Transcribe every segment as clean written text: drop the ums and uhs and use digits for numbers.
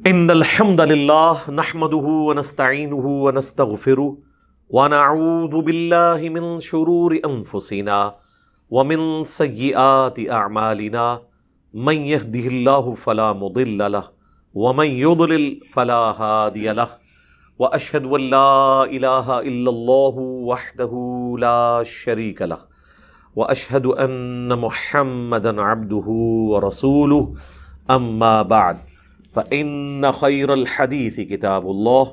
ان الحمد للہ نحمده ونستعینه ونستغفره ونعوذ باللہ من شرور انفسنا ومن سیئات اعمالنا من يهده اللہ فلا مضل له ومن يضلل فلا هادی له واشهد ان لا الہ الا اللہ وحدہ لا شریک له واشهد ان محمدا عبدہ ورسولہ اما بعد فإن خير الحديث كتاب الله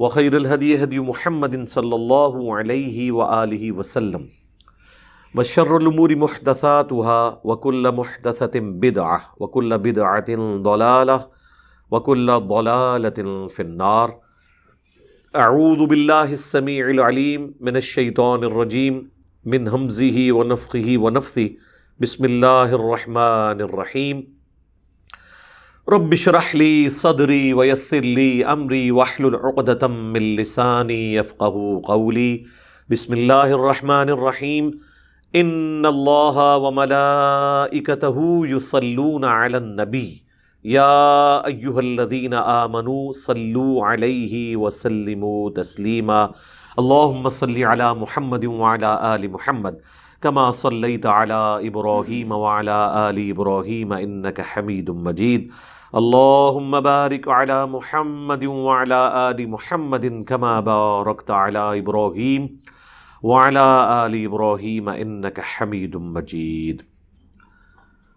وخير الهدي هدي محمد صلى الله عليه وآله وسلم وشر الأمور محدثاتها وكل محدثة بدعة وكل بدعة ضلالة وكل ضلالة في النار. أعوذ بالله السميع العليم من الشيطان الرجيم من همزه ونفخه ونفثه. بسم الله الرحمن الرحيم. رب اشرح لي صدري ويسر لي امري واحلل عقدة من لساني يفقهوا قولي. بسم الله الرحمن الرحيم. ان الله وملائكته يصلون على النبي يا ايها الذين آمنوا صلوا عليه وسلموا تسليما. اللهم صل على محمد وعلى آل محمد كما صليت على إبراهيم وعلى آل إبراهيم إنك حميد مجيد. اللهم بارك على محمد وعلى آل محمد كما باركت على إبراهيم وعلى آل إبراهيم إنك حميد مجيد.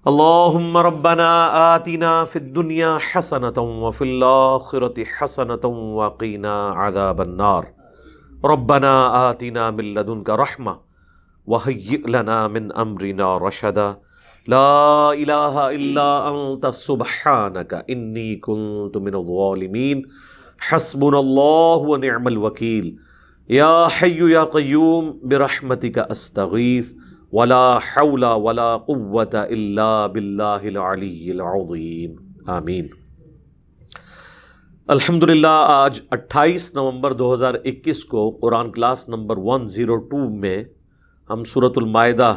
اللهم ربنا آتنا في الدنيا حسنة وفي الآخرة حسنة وقنا عذاب النار. ربنا آتنا من لدنك رحمة وهيئ لنا من امرنا رشدا. لا الہ الا انت سبحانک انی کنت من الظالمین. حسبنا اللہ ونعم الوکیل. یا حی یا قیوم برحمتک استغیث ولا حول ولا قوة الا باللہ العلی العظیم. آمین. الحمدللہ آج 28 نومبر 2021 کو قرآن کلاس نمبر 102 میں ہم سورۃ المائدہ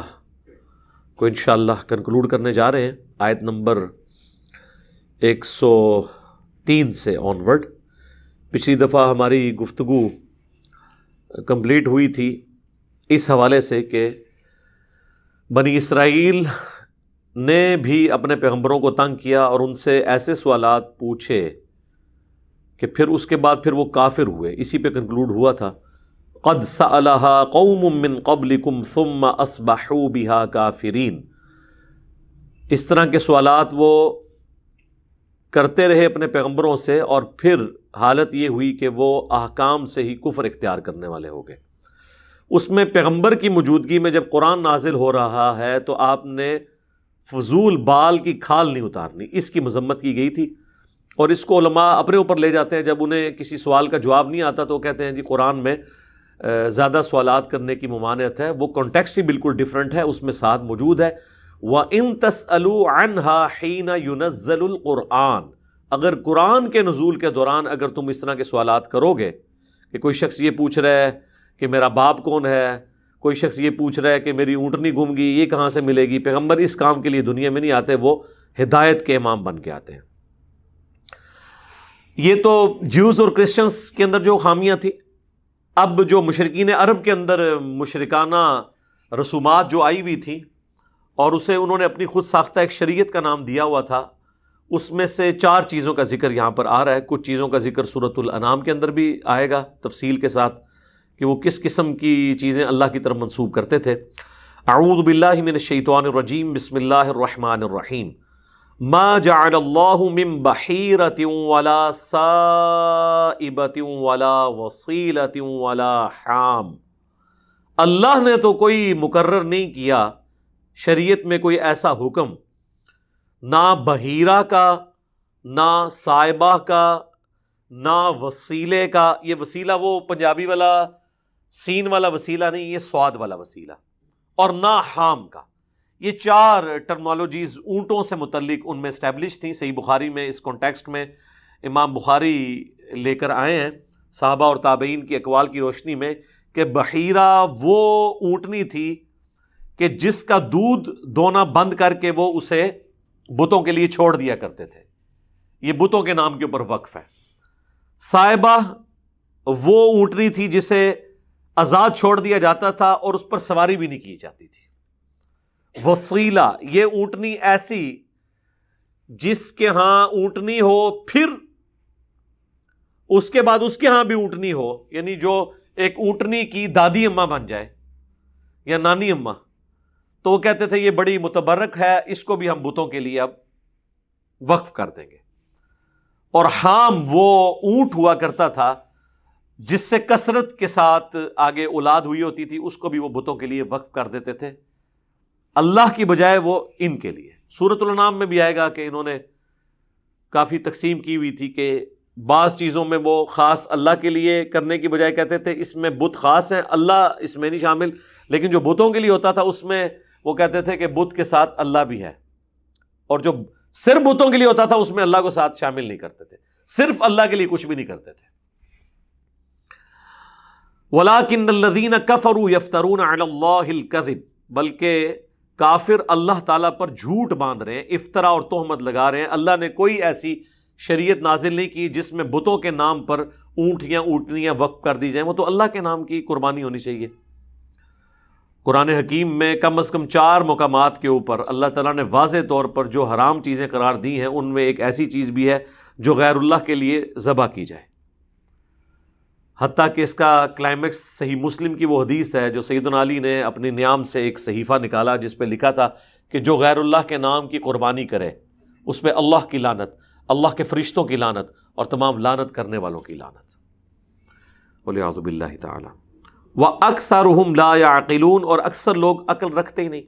کو انشاءاللہ کنکلوڈ کرنے جا رہے ہیں، آیت نمبر 103 سے آنورڈ. پچھلی دفعہ ہماری گفتگو کمپلیٹ ہوئی تھی اس حوالے سے کہ بنی اسرائیل نے بھی اپنے پیغمبروں کو تنگ کیا اور ان سے ایسے سوالات پوچھے کہ پھر اس کے بعد پھر وہ کافر ہوئے. اسی پہ کنکلوڈ ہوا تھا. قد سألها قوم من قبلكم ثم اصبحوا بها كافرين. اس طرح کے سوالات وہ کرتے رہے اپنے پیغمبروں سے اور پھر حالت یہ ہوئی کہ وہ احکام سے ہی کفر اختیار کرنے والے ہو گئے. اس میں پیغمبر کی موجودگی میں جب قرآن نازل ہو رہا ہے تو آپ نے فضول بال کی کھال نہیں اتارنی، اس کی مذمت کی گئی تھی. اور اس کو علماء اپنے اوپر لے جاتے ہیں. جب انہیں کسی سوال کا جواب نہیں آتا تو وہ کہتے ہیں جی قرآن میں زیادہ سوالات کرنے کی ممانعت ہے. وہ کانٹیکسٹ ہی بالکل ڈیفرنٹ ہے، اس میں ساتھ موجود ہے وَإِن تَسْأَلُوا عَنْهَا حِينَ يُنَزَّلُ الْقُرْآنِ. اگر قرآن کے نزول کے دوران اگر تم اس طرح کے سوالات کرو گے کہ کوئی شخص یہ پوچھ رہا ہے کہ میرا باپ کون ہے، کوئی شخص یہ پوچھ رہا ہے کہ میری اونٹنی گم گئی، یہ کہاں سے ملے گی. پیغمبر اس کام کے لیے دنیا میں نہیں آتے، وہ ہدایت کے امام بن کے آتے ہیں. یہ تو جیوز اور کرسچنس کے اندر جو خامیاں تھیں. اب جو مشرکین عرب کے اندر مشرکانہ رسومات جو آئی ہوئی تھیں اور اسے انہوں نے اپنی خود ساختہ ایک شریعت کا نام دیا ہوا تھا، اس میں سے 4 چیزوں کا ذکر یہاں پر آ رہا ہے. کچھ چیزوں کا ذکر سورۃ الانعام کے اندر بھی آئے گا تفصیل کے ساتھ کہ وہ کس قسم کی چیزیں اللہ کی طرف منسوب کرتے تھے. اعوذ باللہ من الشیطان الرجیم. بسم اللہ الرحمن الرحیم. ما جعل اللہ من بحیرۃ ولا سائبۃ ولا وصیلۃ ولا حام. اللہ نے تو کوئی مقرر نہیں کیا شریعت میں کوئی ایسا حکم، نہ بحیرہ کا، نہ سائبہ کا، نہ وسیلے کا. یہ وسیلہ وہ پنجابی والا سین والا وسیلہ نہیں، یہ سواد والا وسیلہ. اور نہ حام کا. یہ 4 ٹرمنالوجیز اونٹوں سے متعلق ان میں اسٹیبلش تھیں. صحیح بخاری میں اس کانٹیکسٹ میں امام بخاری لے کر آئے ہیں صحابہ اور تابعین کی اقوال کی روشنی میں کہ بحیرہ وہ اونٹنی تھی کہ جس کا دودھ دونا بند کر کے وہ اسے بتوں کے لیے چھوڑ دیا کرتے تھے. یہ بتوں کے نام کے اوپر وقف ہے. صائبہ وہ اونٹنی تھی جسے آزاد چھوڑ دیا جاتا تھا اور اس پر سواری بھی نہیں کی جاتی تھی. وسیلہ یہ اونٹنی ایسی جس کے ہاں اونٹنی ہو پھر اس کے بعد اس کے ہاں بھی اونٹنی ہو، یعنی جو ایک اونٹنی کی دادی اماں بن جائے یا نانی اماں، تو وہ کہتے تھے یہ بڑی متبرک ہے، اس کو بھی ہم بتوں کے لیے اب وقف کر دیں گے. اور حام وہ اونٹ ہوا کرتا تھا جس سے کثرت کے ساتھ آگے اولاد ہوئی ہوتی تھی، اس کو بھی وہ بتوں کے لیے وقف کر دیتے تھے، اللہ کی بجائے وہ ان کے لیے. سورۃ الانعام میں بھی آئے گا کہ انہوں نے کافی تقسیم کی ہوئی تھی کہ بعض چیزوں میں وہ خاص اللہ کے لیے کرنے کی بجائے کہتے تھے اس میں بت خاص ہیں، اللہ اس میں نہیں شامل، لیکن جو بتوں کے لیے ہوتا تھا اس میں وہ کہتے تھے کہ بت کے ساتھ اللہ بھی ہے، اور جو صرف بتوں کے لیے ہوتا تھا اس میں اللہ کو ساتھ شامل نہیں کرتے تھے، صرف اللہ کے لیے کچھ بھی نہیں کرتے تھے. وَلَٰكِنَّ الَّذِينَ كَفَرُوا يَفْتَرُونَ عَلَى اللَّهِ الْكَذِبَ، بلکہ کافر اللہ تعالیٰ پر جھوٹ باندھ رہے ہیں، افطرا اور تہمت لگا رہے ہیں. اللہ نے کوئی ایسی شریعت نازل نہیں کی جس میں بتوں کے نام پر اونٹیاں اونٹنیاں وقف کر دی جائیں، وہ تو اللہ کے نام کی قربانی ہونی چاہیے. قرآن حکیم میں کم از کم 4 مقامات کے اوپر اللہ تعالیٰ نے واضح طور پر جو حرام چیزیں قرار دی ہیں ان میں ایک ایسی چیز بھی ہے جو غیر اللہ کے لیے ذبح کی جائے. حتیٰ کہ اس کا کلائمیکس صحیح مسلم کی وہ حدیث ہے جو سیدنا علی نے اپنی نیام سے ایک صحیفہ نکالا جس پہ لکھا تھا کہ جو غیر اللہ کے نام کی قربانی کرے اس پہ اللہ کی لعنت، اللہ کے فرشتوں کی لعنت اور تمام لعنت کرنے والوں کی لعنت. والعیاذ باللہ تعالی. وَأَكْثَرُهُمْ لَا يَعْقِلُونَ، اور اکثر لوگ عقل رکھتے ہی نہیں.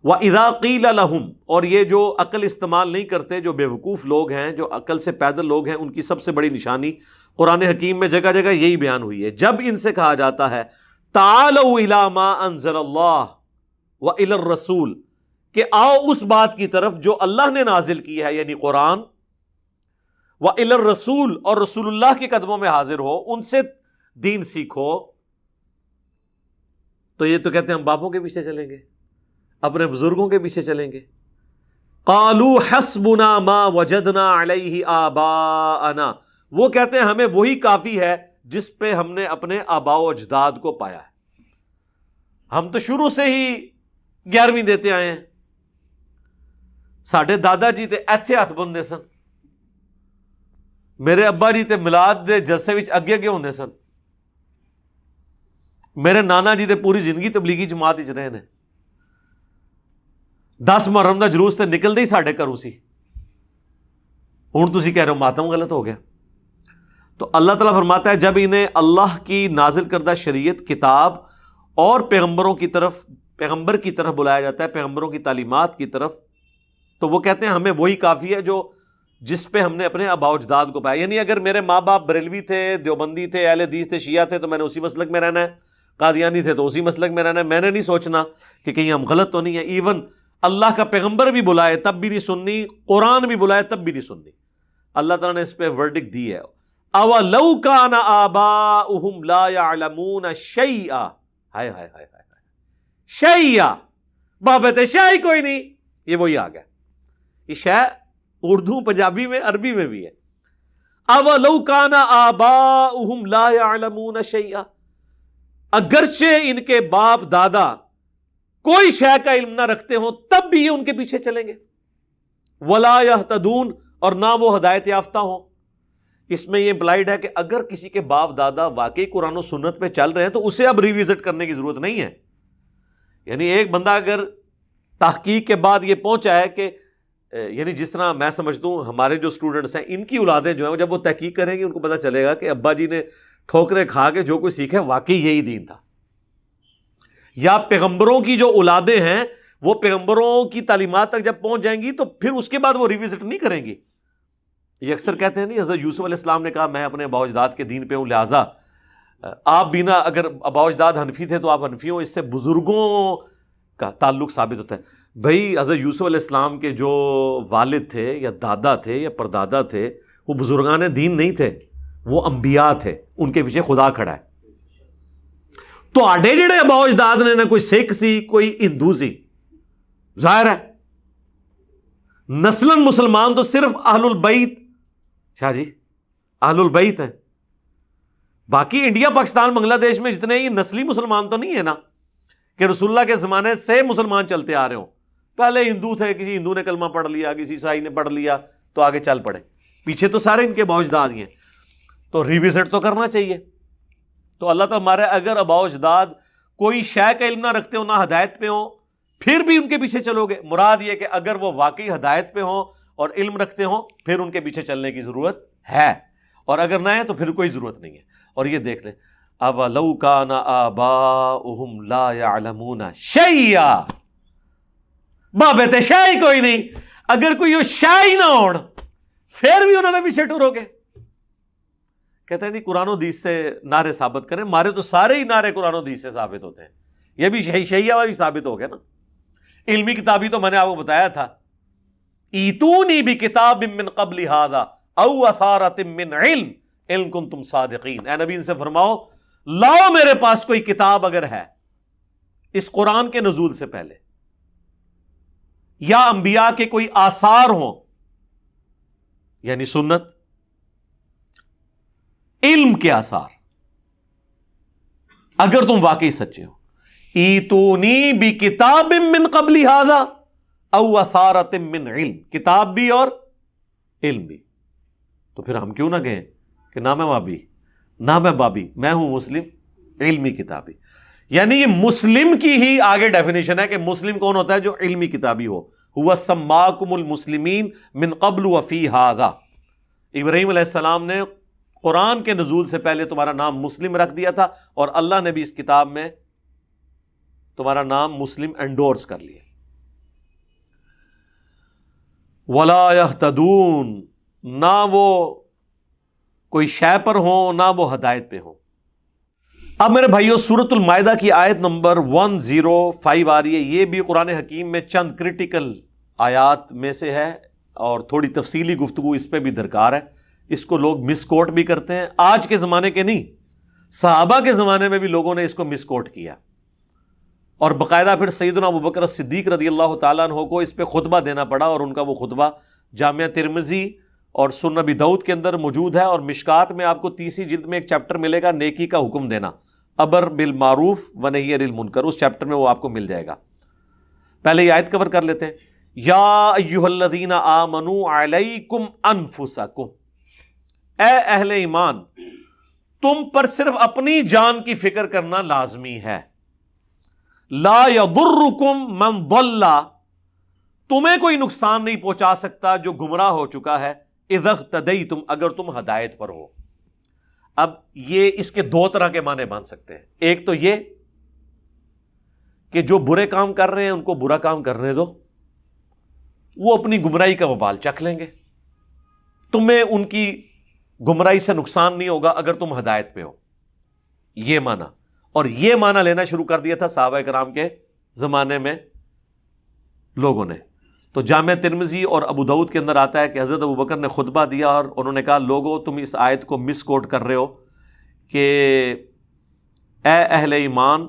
وَإِذَا قِيلَ لَهُمْ، اور یہ جو عقل استعمال نہیں کرتے، جو بیوقوف لوگ ہیں، جو عقل سے پیدل لوگ ہیں، ان کی سب سے بڑی نشانی قرآن حکیم میں جگہ جگہ یہی بیان ہوئی ہے. جب ان سے کہا جاتا ہے تَعَالَوْا إِلَىٰ مَا أَنزَلَ اللَّهُ وَإِلَى الرَّسُولِ، کہ آؤ اس بات کی طرف جو اللہ نے نازل کی ہے یعنی قرآن، وَإِلَى الرَّسُولِ، اور رسول اللہ کے قدموں میں حاضر ہو، ان سے دین سیکھو. تو یہ تو کہتے ہیں ہم باپوں کے پیچھے چلیں گے، اپنے بزرگوں کے پیچھے چلیں گے. قالوا حسبنا ما وجدنا علیہ آباءنا، وہ کہتے ہیں ہمیں وہی کافی ہے جس پہ ہم نے اپنے آباء و اجداد کو پایا ہے. ہم تو شروع سے ہی 11ویں دیتے آئے ہیں. ساڈے دادا جی تے ایتھے ہاتھ بندے سن، میرے ابا جی تے میلاد دے جلسے وچ اگے اگے ہوندے سن، میرے نانا جی تے پوری زندگی تبلیغی جماعت وچ رہے نے. 10 محرم دا جلوس تے نکلدے ہی ساڈے گھروں سی. ہن تسی کہہ رہے ہو ماتم غلط ہو گیا. تو اللہ تعالیٰ فرماتا ہے جب انہیں اللہ کی نازل کردہ شریعت، کتاب اور پیغمبر کی طرف بلایا جاتا ہے، پیغمبروں کی تعلیمات کی طرف، تو وہ کہتے ہیں ہمیں وہی کافی ہے جس پہ ہم نے اپنے آباء و اجداد کو پایا. یعنی اگر میرے ماں باپ بریلوی تھے، دیوبندی تھے، اہل حدیث تھے، شیعہ تھے، تو میں نے اسی مسلک میں رہنا ہے. قادیانی تھے تو اسی مسلک میں رہنا ہے. میں نے نہیں سوچنا کہ کہیں ہم غلط تو نہیں ہیں. ایون اللہ کا پیغمبر بھی بلائے تب بھی نہیں سننی، قرآن بھی بلائے تب بھی نہیں سننی. اللہ تعالیٰ نے اس پہ ورڈکٹ دی ہے. اَوَلَوْ كَانَ آبَاؤُهُمْ لَا يَعْلَمُونَ شَيْئًا، ہائے ہائے ہائے ہائے شَيْئًا، بابت شَيْء کوئی نہیں. یہ وہی آ گیا. یہ شے اردو، پنجابی میں، عربی میں بھی ہے. اَوَلَوْ كَانَ آبَاؤُهُمْ لَا يَعْلَمُونَ شَيْئًا، اگرچہ ان کے باپ دادا کوئی شے کا علم نہ رکھتے ہوں تب بھی یہ ان کے پیچھے چلیں گے. وَلَا يَهْتَدُونَ، اور نہ وہ ہدایت یافتہ ہوں. اس میں یہ امپلائیڈ ہے کہ اگر کسی کے باپ دادا واقعی قرآن و سنت پہ چل رہے ہیں تو اسے اب ریوزٹ کرنے کی ضرورت نہیں ہے. یعنی ایک بندہ اگر تحقیق کے بعد یہ پہنچا ہے کہ یعنی جس طرح میں سمجھتا ہوں ہمارے جو اسٹوڈنٹس ہیں ان کی اولادیں جو ہیں جب وہ تحقیق کریں گے ان کو پتہ چلے گا کہ ابا جی نے ٹھوکریں کھا کے جو کوئی سیکھے واقعی یہی دین تھا. یا پیغمبروں کی جو اولادیں ہیں وہ پیغمبروں کی تعلیمات تک جب پہنچ جائیں گی تو پھر اس کے بعد وہ ریوزٹ نہیں کریں گی. یہ اکثر کہتے ہیں نہیں، حضرت یوسف علیہ السلام نے کہا میں اپنے آباء و اجداد کے دین پہ ہوں، لہٰذا آپ بھی نہ، اگر آباء و اجداد حنفی تھے تو آپ حنفی ہوں. اس سے بزرگوں کا تعلق ثابت ہوتا ہے. بھائی حضرت یوسف علیہ السلام کے جو والد تھے یا دادا تھے یا پردادا تھے وہ بزرگان دین نہیں تھے، وہ انبیاء تھے، ان کے پیچھے خدا کھڑا ہے. تو آڈے جڑے آباء و اجداد نے نہ کوئی سکھ سی کوئی ہندو سی، ظاہر ہے نسلاً مسلمان تو صرف اہل البیت شاہ جی اہل البیت ہیں. باقی انڈیا پاکستان بنگلہ دیش میں جتنے یہ نسلی مسلمان تو نہیں ہے نا کہ رسول اللہ کے زمانے سے مسلمان چلتے آ رہے ہوں. پہلے ہندو تھے, کسی ہندو نے کلمہ پڑھ لیا, کسی عیسائی نے پڑھ لیا تو آگے چل پڑے. پیچھے تو سارے ان کے اباء و اجداد ہی ہیں, تو ریوزٹ تو کرنا چاہیے. تو اللہ تعالیٰ ہمارے اگر اباء و اجداد کوئی شے کا علم نہ رکھتے ہو, نہ ہدایت پہ ہوں, پھر بھی ان کے پیچھے چلو گے. مراد یہ کہ اگر وہ واقعی ہدایت پہ ہوں اور علم رکھتے ہوں پھر ان کے پیچھے چلنے کی ضرورت ہے, اور اگر نہ ہے تو پھر کوئی ضرورت نہیں ہے. اور یہ دیکھ لیں, اَوَلَوْ كَانَ آبَاؤُهُمْ لَا يَعْلَمُونَ شَيْئًا, بابے شاہی کوئی نہیں, اگر کوئی وہ شاہی نہ ہون پھر بھی انہوں نے پیچھے ٹورو گے. کہتے ہیں نہیں قرآن و حدیث سے نعرے ثابت کریں. مارے تو سارے ہی نعرے قرآن و حدیث سے ثابت ہوتے ہیں. یہ بھی شیعہ والی ثابت ہو گیا نا. علمی کتابی تو میں نے آپ کو بتایا تھا, ایتونی بکتاب من قبل ھذا او اثارۃ من علم ان کنتم صادقین. اے نبی ان سے فرماؤ لاؤ میرے پاس کوئی کتاب اگر ہے اس قرآن کے نزول سے پہلے, یا انبیاء کے کوئی آثار ہوں, یعنی سنت, علم کے آثار, اگر تم واقعی سچے ہو. ایتونی بکتاب من قبل ھذا او اثارۃ من علم, کتاب بھی اور علم بھی. تو پھر ہم کیوں نہ کہیں کہ نہ میں وابی نہ میں بابی, میں ہوں مسلم علمی کتابی. یعنی یہ مسلم کی ہی آگے ڈیفینیشن ہے کہ مسلم کون ہوتا ہے, جو علمی کتابی ہو. هو سماکم المسلمین من قبل وفی ھذا. ابراہیم علیہ السلام نے قرآن کے نزول سے پہلے تمہارا نام مسلم رکھ دیا تھا, اور اللہ نے بھی اس کتاب میں تمہارا نام مسلم انڈورس کر لیا. ولا یہتدون, نہ وہ کوئی شے پر ہوں نہ وہ ہدایت پہ ہوں. اب میرے بھائیو سورۃ المائدہ کی آیت نمبر 105 آ رہی ہے. یہ بھی قرآن حکیم میں چند کرٹیکل آیات میں سے ہے, اور تھوڑی تفصیلی گفتگو اس پہ بھی درکار ہے. اس کو لوگ مس کوٹ بھی کرتے ہیں, آج کے زمانے کے نہیں, صحابہ کے زمانے میں بھی لوگوں نے اس کو مس کوٹ کیا, اور باقاعدہ پھر سیدنا ابوبکر صدیق رضی اللہ تعالیٰ عنہ کو اس پہ خطبہ دینا پڑا, اور ان کا وہ خطبہ جامعہ ترمذی اور سنن ابی داؤد کے اندر موجود ہے, اور مشکات میں آپ کو 30 جلد میں ایک چیپٹر ملے گا, نیکی کا حکم دینا, امر بالمعروف و نہی عن المنکر. اس چیپٹر میں وہ آپ کو مل جائے گا. پہلے یہ آیت کور کر لیتے ہیں. یا ایھا الذین آمنوا علیکم انفسکم, اے اہل ایمان تم پر صرف اپنی جان کی فکر کرنا لازمی ہے. لا یضرکم من ضل, تمہیں کوئی نقصان نہیں پہنچا سکتا جو گمراہ ہو چکا ہے, اذا اہتدیتم, اگر تم ہدایت پر ہو. اب یہ اس کے دو طرح کے معنی بن سکتے ہیں. ایک تو یہ کہ جو برے کام کر رہے ہیں ان کو برا کام کرنے دو, وہ اپنی گمراہی کا وبال چکھ لیں گے, تمہیں ان کی گمراہی سے نقصان نہیں ہوگا اگر تم ہدایت پہ ہو. یہ معنی, اور یہ معنی لینا شروع کر دیا تھا صحابہ کرام کے زمانے میں لوگوں نے. تو جامعہ ترمذی اور ابو داؤد کے اندر آتا ہے کہ حضرت ابوبکر نے خطبہ دیا اور انہوں نے کہا لوگو تم اس آیت کو مس کوٹ کر رہے ہو کہ اے اہل ایمان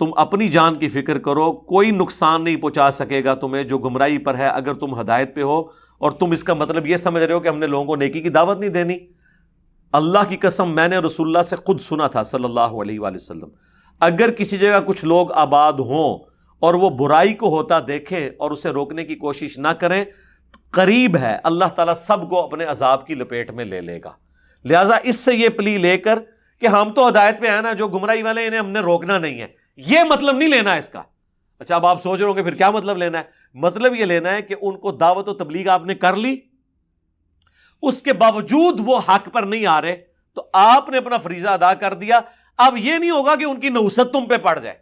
تم اپنی جان کی فکر کرو, کوئی نقصان نہیں پہنچا سکے گا تمہیں جو گمراہی پر ہے اگر تم ہدایت پہ ہو, اور تم اس کا مطلب یہ سمجھ رہے ہو کہ ہم نے لوگوں کو نیکی کی دعوت نہیں دینی. اللہ کی قسم میں نے رسول اللہ سے خود سنا تھا صلی اللہ علیہ وآلہ وسلم, اگر کسی جگہ کچھ لوگ آباد ہوں اور وہ برائی کو ہوتا دیکھیں اور اسے روکنے کی کوشش نہ کریں, قریب ہے اللہ تعالیٰ سب کو اپنے عذاب کی لپیٹ میں لے لے گا. لہٰذا اس سے یہ پلی لے کر کہ ہم تو ہدایت پہ ہیں نا, جو گمراہی والے انہیں ہم نے روکنا نہیں ہے, یہ مطلب نہیں لینا ہے اس کا. اچھا اب آپ سوچ رہے ہوں گے پھر کیا مطلب لینا ہے؟ مطلب یہ لینا ہے کہ ان کو دعوت و تبلیغ آپ نے کر لی, اس کے باوجود وہ حق پر نہیں آ رہے تو آپ نے اپنا فریضہ ادا کر دیا. اب یہ نہیں ہوگا کہ ان کی نحوست تم پہ پڑ جائے.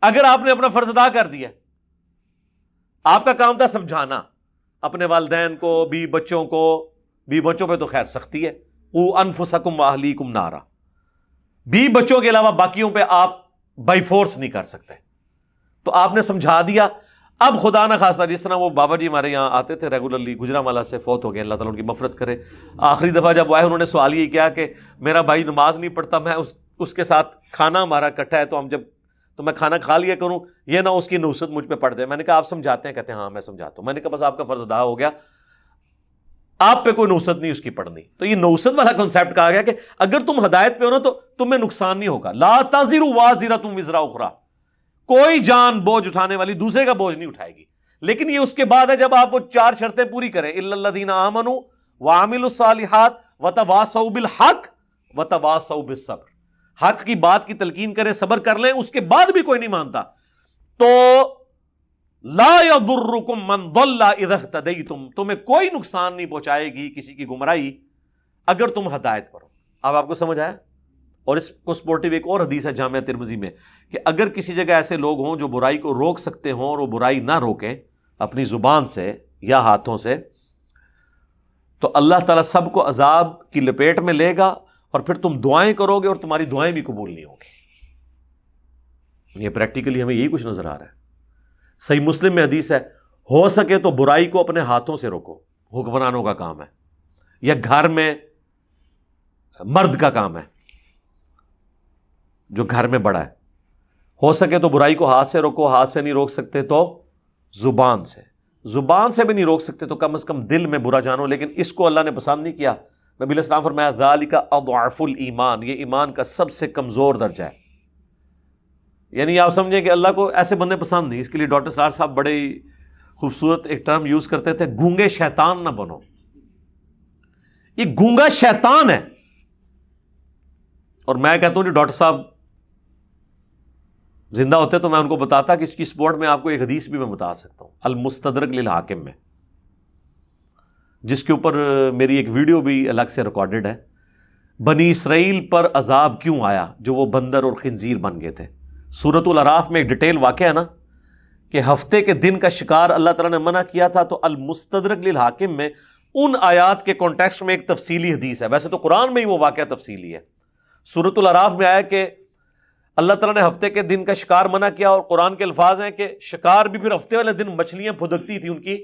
اگر آپ نے اپنا فرض ادا کر دیا, آپ کا کام تھا سمجھانا اپنے والدین کو, بی بچوں کو, بی بچوں پہ تو خیر سختی ہے, قوا انفسکم واہلیکم نارا, بی بچوں کے علاوہ باقیوں پہ آپ بائی فورس نہیں کر سکتے, تو آپ نے سمجھا دیا. اب خدا نہ خواستہ جس طرح وہ بابا جی ہمارے یہاں آتے تھے ریگولرلی, گجرانوالہ سے فوت ہو گئے, اللہ تعالیٰ ان کی مغفرت کرے. آخری دفعہ جب وہ آئے انہوں نے سوال یہ کیا کہ میرا بھائی نماز نہیں پڑھتا, میں اس کے ساتھ کھانا ہمارا اکٹھا ہے, تو میں کھانا کھا لیا کروں, یہ نہ اس کی نحوست مجھ پہ پڑ جائے. میں نے کہا آپ سمجھاتے ہیں؟ کہتے ہیں ہاں میں سمجھاتا ہوں. میں نے کہا بس آپ کا فرض ادا ہو گیا. آپ پہ کوئی نوست نہیں اس کی پڑھنی. تو یہ نوست والا کنسیپٹ کہا گیا کہ اگر تم ہدایت پہ ہو نا تو تمہیں نقصان نہیں ہوگا. لا تزر وازرۃ وزر اخری، کوئی جان بوجھ اٹھانے والی دوسرے کا بوجھ نہیں اٹھائے گی. لیکن یہ اس کے بعد ہے جب آپ وہ 4 شرطیں پوری کریں. الا الذین آمنوا وعملوا الصالحات وتواصوا بالحق وتواصوا بالصبر. حق کی بات کی تلقین کریں، صبر کر لیں، اس کے بعد بھی کوئی نہیں مانتا تو لا یضرکم من ضل اذا اہتدیتم، تمہیں کوئی نقصان نہیں پہنچائے گی کسی کی گمراہی اگر تم ہدایت پر ہو. اب آپ کو سمجھ آیا؟ اور اس کو سپورٹیو ایک اور حدیث ہے جامعہ ترمذی میں کہ اگر کسی جگہ ایسے لوگ ہوں جو برائی کو روک سکتے ہوں اور وہ برائی نہ روکیں اپنی زبان سے یا ہاتھوں سے، تو اللہ تعالیٰ سب کو عذاب کی لپیٹ میں لے گا اور پھر تم دعائیں کرو گے اور تمہاری دعائیں بھی قبول نہیں ہوں گی. یہ پریکٹیکلی ہمیں یہی کچھ نظر آ رہا ہے. صحیح مسلم میں حدیث ہے، ہو سکے تو برائی کو اپنے ہاتھوں سے روکو، حکمرانوں کا کام ہے یا گھر میں مرد کا کام ہے جو گھر میں بڑا ہے. ہو سکے تو برائی کو ہاتھ سے روکو، ہاتھ سے نہیں روک سکتے تو زبان سے، زبان سے بھی نہیں روک سکتے تو کم از کم دل میں برا جانو. لیکن اس کو اللہ نے پسند نہیں کیا. نبی علیہ السلام فرمایا ذالک اضعف الایمان، یہ ایمان کا سب سے کمزور درجہ ہے. یعنی آپ سمجھیں کہ اللہ کو ایسے بندے پسند نہیں. اس کے لیے ڈاکٹر سرار صاحب بڑے خوبصورت ایک ٹرم یوز کرتے تھے، گونگے شیطان نہ بنو. یہ گونگا شیطان ہے. اور میں کہتا ہوں کہ ڈاکٹر صاحب زندہ ہوتے تو میں ان کو بتاتا کہ اس کی سپورٹ میں آپ کو ایک حدیث بھی میں بتا سکتا ہوں المستدرک للحاکم میں، جس کے اوپر میری ایک ویڈیو بھی الگ سے ریکارڈڈ ہے. بنی اسرائیل پر عذاب کیوں آیا جو وہ بندر اور خنزیر بن گئے تھے. سورۃ الاعراف میں ایک ڈیٹیل واقعہ ہے نا کہ ہفتے کے دن کا شکار اللہ تعالیٰ نے منع کیا تھا. تو المستدرک للحاکم میں ان آیات کے کانٹیکسٹ میں ایک تفصیلی حدیث ہے. ویسے تو قرآن میں ہی وہ واقعہ تفصیلی ہے. سورۃ الاعراف میں آیا کہ اللہ تعالیٰ نے ہفتے کے دن کا شکار منع کیا اور قرآن کے الفاظ ہیں کہ شکار بھی پھر ہفتے والے دن مچھلیاں پھدکتی تھی ان کی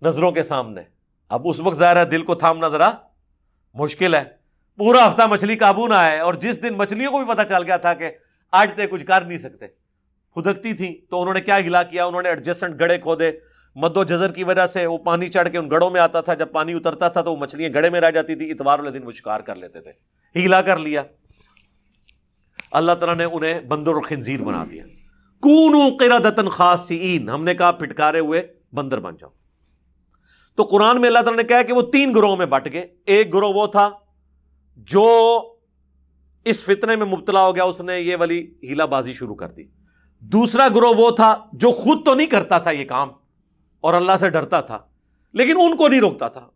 نظروں کے سامنے. اب اس وقت ظاہر ہے دل کو تھامنا ذرا مشکل ہے، پورا ہفتہ مچھلی قابو نہ آئے. اور جس دن مچھلیوں کو بھی پتہ چل گیا تھا کہ آج تک کچھ کر نہیں سکتے، پھدکتی تھی، تو انہوں نے کیا گلا کیا، انہوں نے ایڈجسٹنٹ گڑے کھودے. مد و جزر کی وجہ سے وہ پانی چڑھ کے ان گڑوں میں آتا تھا، جب پانی اترتا تھا تو وہ مچھلیاں گڑے میں رہ جاتی تھی. اتوار والے دن وہ شکار کر لیتے تھے. ہیلا کر لیا. اللہ تعالیٰ نے انہیں بندر اور خنزیر بنا دیا. کونوا قردۃ خاسئین، ہم نے کہا پھٹکارے ہوئے بندر بن جاؤ. تو قرآن میں اللہ تعالیٰ نے کہا کہ وہ 3 گروہوں میں بٹ گئے. ایک گروہ وہ تھا جو اس فتنے میں مبتلا ہو گیا، اس نے یہ والی ہیلا بازی شروع کر دی. دوسرا گروہ وہ تھا جو خود تو نہیں کرتا تھا یہ کام اور اللہ سے ڈرتا تھا، لیکن ان کو نہیں روکتا تھا.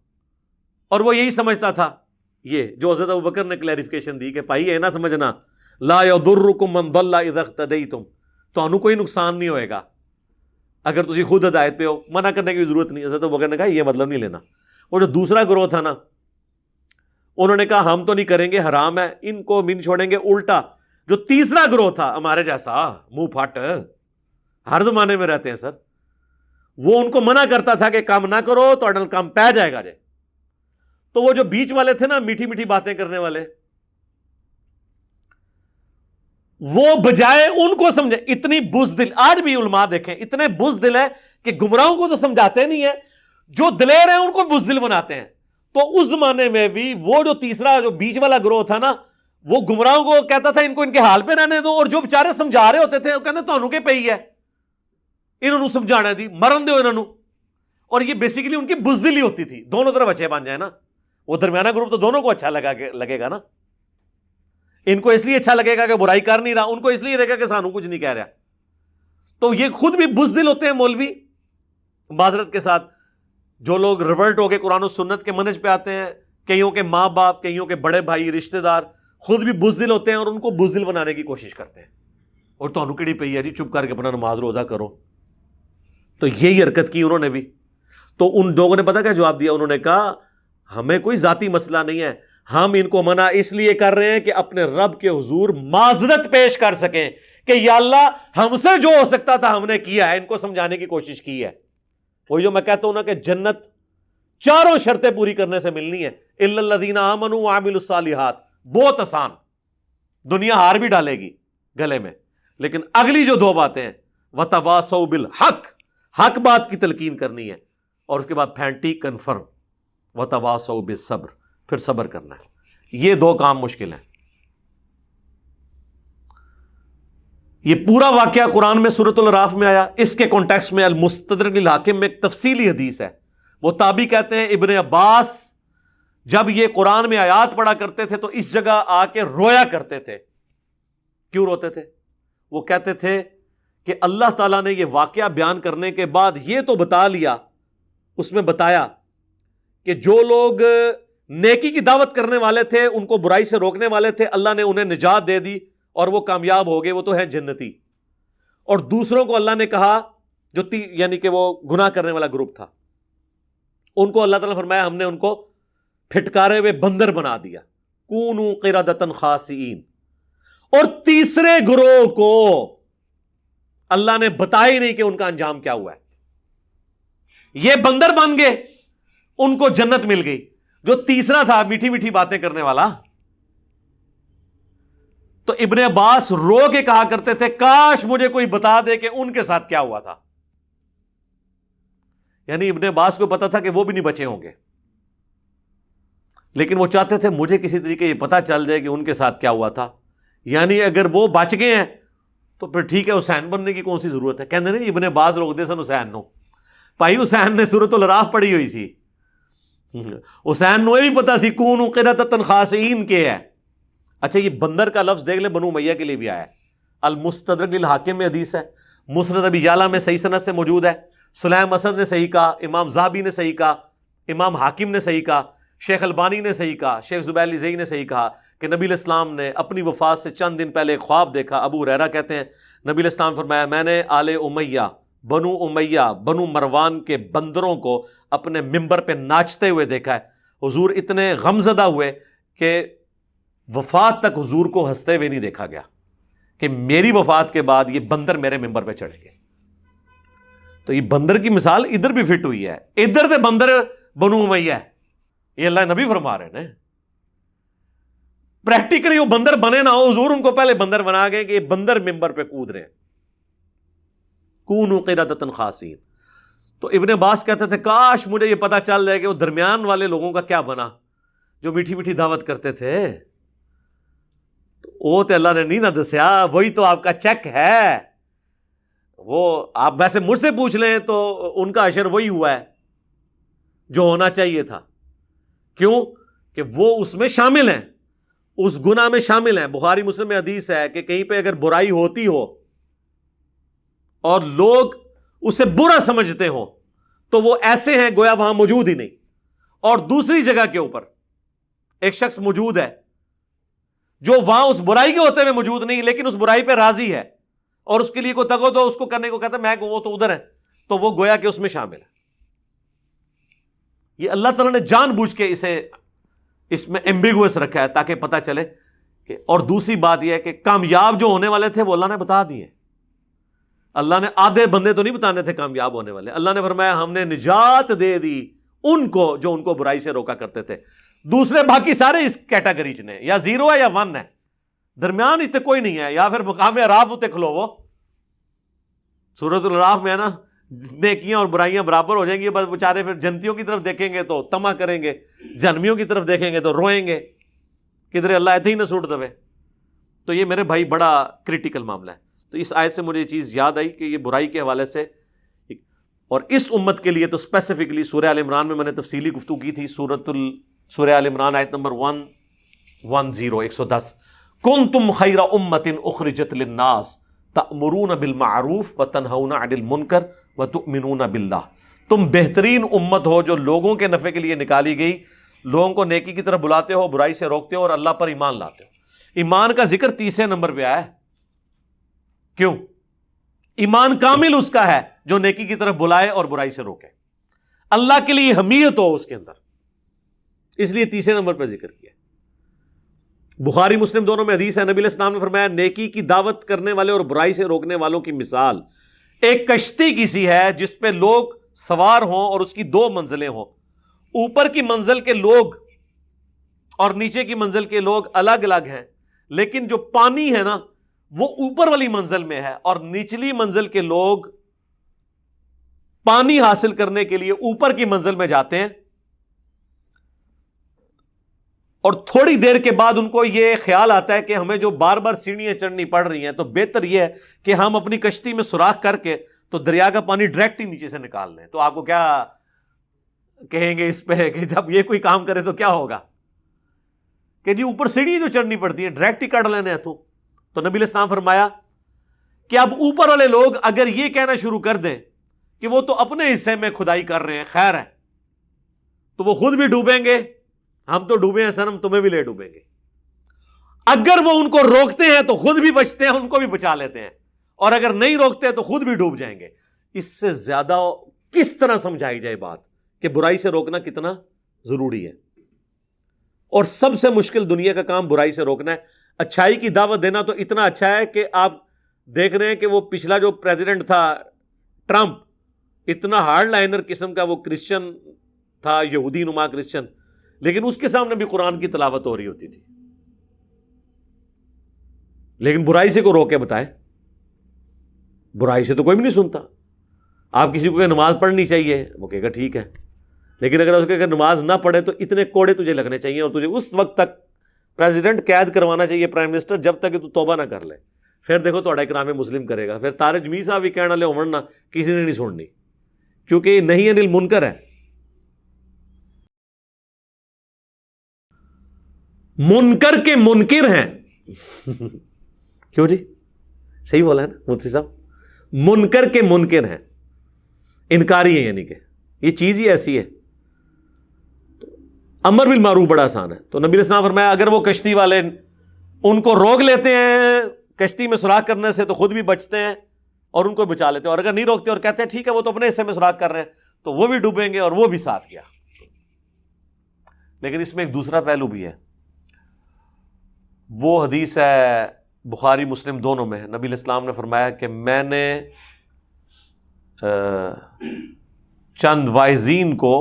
اور وہ یہی سمجھتا تھا، یہ جو حضرت ابوبکر نے کلیریفیکیشن دی کہ بھائی یہ نہ سمجھنا لا یضرکم من ضل اذا اہتدیتم، تو کوئی نقصان نہیں ہوئے گا اگر تسی خود ہدایت پہ ہو، منع کرنے کی ضرورت نہیں. حضرت ابوبکر نے کہا یہ مطلب نہیں لینا. وہ جو دوسرا گروہ تھا نا، انہوں نے کہا ہم تو نہیں کریں گے، حرام ہے، ان کو من چھوڑیں گے. الٹا جو تیسرا گروہ تھا ہمارے جیسا منہ پھٹ، ہر زمانے میں رہتے ہیں سر، وہ ان کو منع کرتا تھا کہ کام نہ کرو تو اڈل کام پہ جائے گا. تو وہ جو بیچ والے تھے نا، میٹھی میٹھی باتیں کرنے والے، وہ بجائے ان کو سمجھے، اتنی بزدل، آج بھی علماء دیکھیں اتنے بزدل ہے کہ گمراہوں کو تو سمجھاتے نہیں ہیں، جو دلیر ہیں ان کو بزدل بناتے ہیں. تو اس زمانے میں بھی وہ جو تیسرا جو بیچ والا گروہ تھا نا، وہ گمراہوں کو کہتا تھا ان کو ان کے حال پہ رہنے دو، اور جو بیچارے سمجھا رہے ہوتے تھے وہ کہتے تانوں کے پہ ہی ہے، انہوں نے سمجھانا دی، مرن دو انہوں. اور یہ بیسیکلی ان کی بزدل ہی ہوتی تھی. دونوں طرف اچھے بن جائے نا، وہ درمیانہ گروپ تو دونوں کو اچھا لگے گا نا. ان کو اس لیے اچھا لگے گا کہ برائی کر نہیں رہا، ان کو اس لیے رہے گا کہ سانو کچھ نہیں کہہ رہا. تو یہ خود بھی بزدل ہوتے ہیں مولوی، معذرت کے ساتھ. جو لوگ ریورٹ ہو کے قرآن و سنت کے منہج پہ آتے ہیں، کئیوں کے ماں باپ، کئیوں کے بڑے بھائی، رشتہ دار خود بھی بزدل ہوتے ہیں اور ان کو بزدل بنانے کی کوشش کرتے ہیں. اور تو کیڑی پئی ہے جی، چپ کر کے اپنا نماز روزہ کرو. تو یہی حرکت کی انہوں نے بھی. تو ان لوگوں نے پتا کیا جواب دیا؟ انہوں نے کہا ہمیں کوئی ذاتی مسئلہ نہیں ہے، ہم ان کو منع اس لیے کر رہے ہیں کہ اپنے رب کے حضور معذرت پیش کر سکیں کہ یا اللہ ہم سے جو ہو سکتا تھا ہم نے کیا ہے. ان کو سمجھانے کی کوشش کی ہے. وہی جو میں کہتا ہوں نا کہ جنت 4 شرطیں پوری کرنے سے ملنی ہے. الا الذین آمنوا وعملوا الصالحات، بہت آسان، دنیا ہار بھی ڈالے گی گلے میں. لیکن اگلی جو 2 باتیں ہیں، وتواصوا بالحق، حق بات کی تلقین کرنی ہے، اور اس کے بعد پھینٹی کنفرم. وتواصوا بالصبر، پھر صبر کرنا ہے. یہ دو کام مشکل ہیں. یہ پورا واقعہ قرآن میں سورۃ الاعراف میں آیا. اس کے کانٹیکسٹ میں المستدرک للحاکم میں ایک تفصیلی حدیث ہے. وہ تابعی کہتے ہیں ابن عباس جب یہ قرآن میں آیات پڑھا کرتے تھے تو اس جگہ آ کے رویا کرتے تھے. کیوں روتے تھے؟ وہ کہتے تھے کہ اللہ تعالیٰ نے یہ واقعہ بیان کرنے کے بعد یہ تو بتا لیا، اس میں بتایا کہ جو لوگ نیکی کی دعوت کرنے والے تھے، ان کو برائی سے روکنے والے تھے، اللہ نے انہیں نجات دے دی اور وہ کامیاب ہو گئے، وہ تو ہے جنتی. اور دوسروں کو اللہ نے کہا جو یعنی کہ وہ گناہ کرنے والا گروپ تھا، ان کو اللہ تعالیٰ نے فرمایا ہم نے ان کو پھٹکارے ہوئے بندر بنا دیا. کونوا قردۃ خاسئین. اور تیسرے گروہ کو اللہ نے بتایا ہی نہیں کہ ان کا انجام کیا ہوا ہے. یہ بندر بن گئے، ان کو جنت مل گئی. جو تیسرا تھا میٹھی میٹھی باتیں کرنے والا، تو ابن عباس رو کے کہا کرتے تھے کاش مجھے کوئی بتا دے کہ ان کے ساتھ کیا ہوا تھا. یعنی ابن عباس کو پتا تھا کہ وہ بھی نہیں بچے ہوں گے، لیکن وہ چاہتے تھے مجھے کسی طریقے یہ پتا چل جائے کہ ان کے ساتھ کیا ہوا تھا. یعنی اگر وہ بچ گئے ہیں تو پھر ٹھیک ہے، حسین بننے کی کون سی ضرورت ہے. کہتے نہیں ابن عباس روک دے سن حسین نو. بھائی حسین نے سورۃ الاعراف پڑھی ہوئی سی، حسین نو بھی پتا سی کونوا قردۃ خاسئین کے ہے. اچھا یہ بندر کا لفظ دیکھ لیں، بنو امیہ کے لیے بھی آیا ہے. المستدرک للحاکم میں حدیث ہے، مسند ابی یعلا میں صحیح سند سے موجود ہے. سلیم اسد نے صحیح کہا، امام ذہبی نے صحیح کہا، امام حاکم نے صحیح کہا، شیخ البانی نے صحیح کہا، شیخ زبیر الزئی نے صحیح کہا کہ نبی علیہ السلام نے اپنی وفات سے چند دن پہلے ایک خواب دیکھا. ابو ہریرہ کہتے ہیں نبی علیہ السلام فرمایا میں نے آل امیہ، بنو امیہ، بنو مروان کے بندروں کو اپنے ممبر پہ ناچتے ہوئے دیکھا ہے. حضور اتنے غمزدہ ہوئے کہ وفات تک حضور کو ہنستے ہوئے نہیں دیکھا گیا کہ میری وفات کے بعد یہ بندر میرے ممبر پہ چڑھیں گے. تو یہ بندر کی مثال ادھر بھی فٹ ہوئی ہے. ادھر سے بندر بنو امیہ ہے، یہ اللہ نبی فرما رہے ہیں. پریکٹیکلی وہ بندر بنے نہ ہو، حضور ان کو پہلے بندر بنا گئے کہ یہ بندر ممبر پہ کود رہے ہیں. کونوا قردۃ خاسئین. تو ابن عباس کہتے تھے کاش مجھے یہ پتا چل جائے کہ وہ درمیان والے لوگوں کا کیا بنا جو میٹھی میٹھی دعوت کرتے تھے. وہ تو اللہ نے نہیں نہ دسیا، وہی تو آپ کا چیک ہے. وہ آپ ویسے مجھ سے پوچھ لیں تو ان کا اشر وہی ہوا ہے جو ہونا چاہیے تھا. کیوں کہ وہ اس میں شامل ہیں، اس گناہ میں شامل ہیں. بخاری مسلم میں حدیث ہے کہ کہیں پہ اگر برائی ہوتی ہو اور لوگ اسے برا سمجھتے ہوں تو وہ ایسے ہیں گویا وہاں موجود ہی نہیں. اور دوسری جگہ کے اوپر ایک شخص موجود ہے جو وہاں اس برائی کے ہوتے ہوئے موجود نہیں لیکن اس برائی پہ راضی ہے اور اس کے لیے کوئی تگو تو اس کو کرنے کو کہتا ہے میں وہ تو ادھر ہے، تو وہ گویا کہ اس میں شامل ہے. یہ اللہ تعالیٰ نے جان بوجھ کے اس میں ایمبیگوس رکھا ہے تاکہ پتہ چلے کہ. اور دوسری بات یہ ہے کہ کامیاب جو ہونے والے تھے وہ اللہ نے بتا دیے. اللہ نے آدھے بندے تو نہیں بتانے تھے کامیاب ہونے والے. اللہ نے فرمایا ہم نے نجات دے دی ان کو جو ان کو برائی سے روکا کرتے تھے. دوسرے باقی سارے اس کیٹاگری چ نے، یا 0 ہے یا 1 ہے، درمیان اس تے کوئی نہیں ہے. یا پھر مقام اعراف تے کھلو وہ سورۃ الاعراف میں ہے نا، نیکیاں اور برائیاں برابر ہو جائیں گی. بس بیچارے پھر جنتیوں کی طرف دیکھیں گے تو طمع کریں گے، جہنمیوں کی طرف دیکھیں گے تو روئیں گے کدھر اللہ ایتھے ہی نہ سوٹ دوے. تو یہ میرے بھائی بڑا کریٹیکل معاملہ ہے. تو اس آیت سے مجھے یہ چیز یاد آئی کہ یہ برائی کے حوالے سے، اور اس امت کے لیے تو اسپیسیفکلی سورہ آل عمران میں نے تفصیلی گفتگو کی تھی. سورہ آل عمران آیت نمبر 110 کنتم خیر امۃ اخرجت للناس تأمرون بالمعروف وتنہون عن المنکر وتؤمنون باللہ. تم بہترین امت ہو جو لوگوں کے نفع کے لیے نکالی گئی، لوگوں کو نیکی کی طرف بلاتے ہو، برائی سے روکتے ہو اور اللہ پر ایمان لاتے ہو. ایمان کا ذکر 30 نمبر پہ آیا ہے. کیوں؟ ایمان کامل اس کا ہے جو نیکی کی طرف بلائے اور برائی سے روکے، اللہ کے لیے حمیت ہو اس کے اندر، اس لیے 30 نمبر پہ ذکر کیا. بخاری مسلم دونوں میں حدیث ہے، نبی علیہ السلام نے فرمایا نیکی کی دعوت کرنے والے اور برائی سے روکنے والوں کی مثال ایک کشتی کی سی ہے جس پہ لوگ سوار ہوں اور اس کی 2 منزلیں ہوں. اوپر کی منزل کے لوگ اور نیچے کی منزل کے لوگ الگ الگ ہیں، لیکن جو پانی ہے نا وہ اوپر والی منزل میں ہے اور نچلی منزل کے لوگ پانی حاصل کرنے کے لیے اوپر کی منزل میں جاتے ہیں. اور تھوڑی دیر کے بعد ان کو یہ خیال آتا ہے کہ ہمیں جو بار بار سیڑھیاں چڑھنی پڑ رہی ہیں تو بہتر یہ ہے کہ ہم اپنی کشتی میں سوراخ کر کے تو دریا کا پانی ڈائریکٹ ہی نیچے سے نکال لیں. تو آپ کو کیا کہیں گے اس پہ کہ جب یہ کوئی کام کرے تو کیا ہوگا کہ جی اوپر سیڑھی جو چڑھنی پڑتی ہے ڈائریکٹ ہی کاٹ لینے ہیں. تو نبی علیہ السلام فرمایا کہ اب اوپر والے لوگ اگر یہ کہنا شروع کر دیں کہ وہ تو اپنے حصے میں کھدائی کر رہے ہیں, خیر ہے, تو وہ خود بھی ڈوبیں گے, ہم تو ڈوبے ہیں سنم, تمہیں بھی لے ڈوبیں گے. اگر وہ ان کو روکتے ہیں تو خود بھی بچتے ہیں, ان کو بھی بچا لیتے ہیں, اور اگر نہیں روکتے تو خود بھی ڈوب جائیں گے. اس سے زیادہ کس طرح سمجھائی جائے بات کہ برائی سے روکنا کتنا ضروری ہے. اور سب سے مشکل دنیا کا کام برائی سے روکنا ہے. اچھائی کی دعوت دینا تو اتنا اچھا ہے کہ آپ دیکھ رہے ہیں کہ وہ پچھلا جو پریزیڈنٹ تھا ٹرمپ, اتنا ہارڈ لائنر قسم کا وہ کرسچن تھا, یہودی نما کرسچن, لیکن اس کے سامنے بھی قرآن کی تلاوت ہو رہی ہوتی تھی. لیکن برائی سے کو روکے بتائے, برائی سے تو کوئی بھی نہیں سنتا. آپ کسی کو کہ نماز پڑھنی چاہیے, وہ کہے گا ٹھیک ہے, لیکن اگر اس کو کہ نماز نہ پڑھے تو اتنے کوڑے تجھے لگنے چاہیے, اور تجھے اس وقت تک پریزیڈنٹ قید کروانا چاہیے, پرائم منسٹر, جب تک کہ تو توبہ نہ کر لے. پھر دیکھو تھوڑا اکرام مسلم کرے گا. پھر تارے جمی صاحب بھی کہنا لے ہونا کسی نے نہیں چھوڑنی, کیونکہ یہ نہیں انل منکر ہے, منکر کے منکر ہیں. کیوں جی, صحیح بولا ہے نا مفتی صاحب, منکر کے منکر ہیں, انکاری ہیں, یعنی کہ یہ چیز ہی ایسی ہے. امر بالمعروف بڑا آسان ہے. تو نبی علیہ السلام فرمایا اگر وہ کشتی والے ان کو روک لیتے ہیں کشتی میں سوراخ کرنے سے تو خود بھی بچتے ہیں اور ان کو بچا لیتے ہیں, اور اگر نہیں روکتے اور کہتے ہیں ٹھیک ہے وہ تو اپنے حصے میں سوراخ کر رہے ہیں, تو وہ بھی ڈوبیں گے اور وہ بھی ساتھ گیا. لیکن اس میں ایک دوسرا پہلو بھی ہے. وہ حدیث ہے بخاری مسلم دونوں میں, نبی علیہ السلام نے فرمایا کہ میں نے چند وائزین کو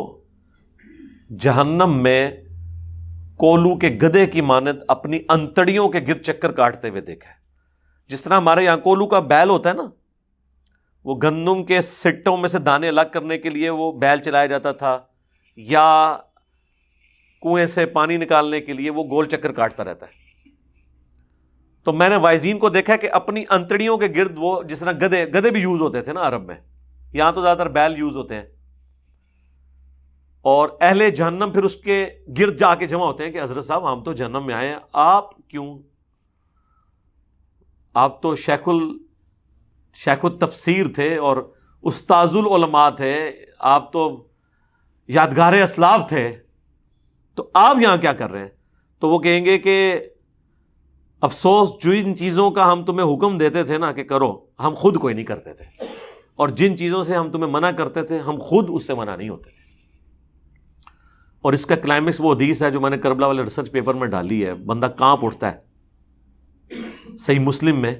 جہنم میں کولو کے گدھے کی مانند اپنی انتڑیوں کے گرد چکر کاٹتے ہوئے دیکھا ہے. جس طرح ہمارے یہاں کولو کا بیل ہوتا ہے نا, وہ گندم کے سٹوں میں سے دانے الگ کرنے کے لیے وہ بیل چلایا جاتا تھا, یا کنویں سے پانی نکالنے کے لیے وہ گول چکر کاٹتا رہتا ہے. تو میں نے وائزین کو دیکھا کہ اپنی انتڑیوں کے گرد وہ, جس طرح گدھے بھی یوز ہوتے تھے نا عرب میں, یہاں تو زیادہ تر بیل یوز ہوتے ہیں, اور اہل جہنم پھر اس کے گرد جا کے جمع ہوتے ہیں کہ حضرت صاحب ہم تو جہنم میں آئے ہیں, آپ کیوں, آپ تو شیخ التفسیر تھے اور استاذ العلماء تھے, آپ تو یادگار اسلاف تھے, تو آپ یہاں کیا کر رہے ہیں؟ تو وہ کہیں گے کہ افسوس, جو ان چیزوں کا ہم تمہیں حکم دیتے تھے نا کہ کرو, ہم خود کوئی نہیں کرتے تھے, اور جن چیزوں سے ہم تمہیں منع کرتے تھے ہم خود اس سے منع نہیں ہوتے تھے. اور اس کا کلائمیکس وہ حدیث ہے جو میں نے کربلا والے ریسرچ پیپر میں ڈالی ہے, بندہ کانپ اٹھتا ہے. صحیح مسلم میں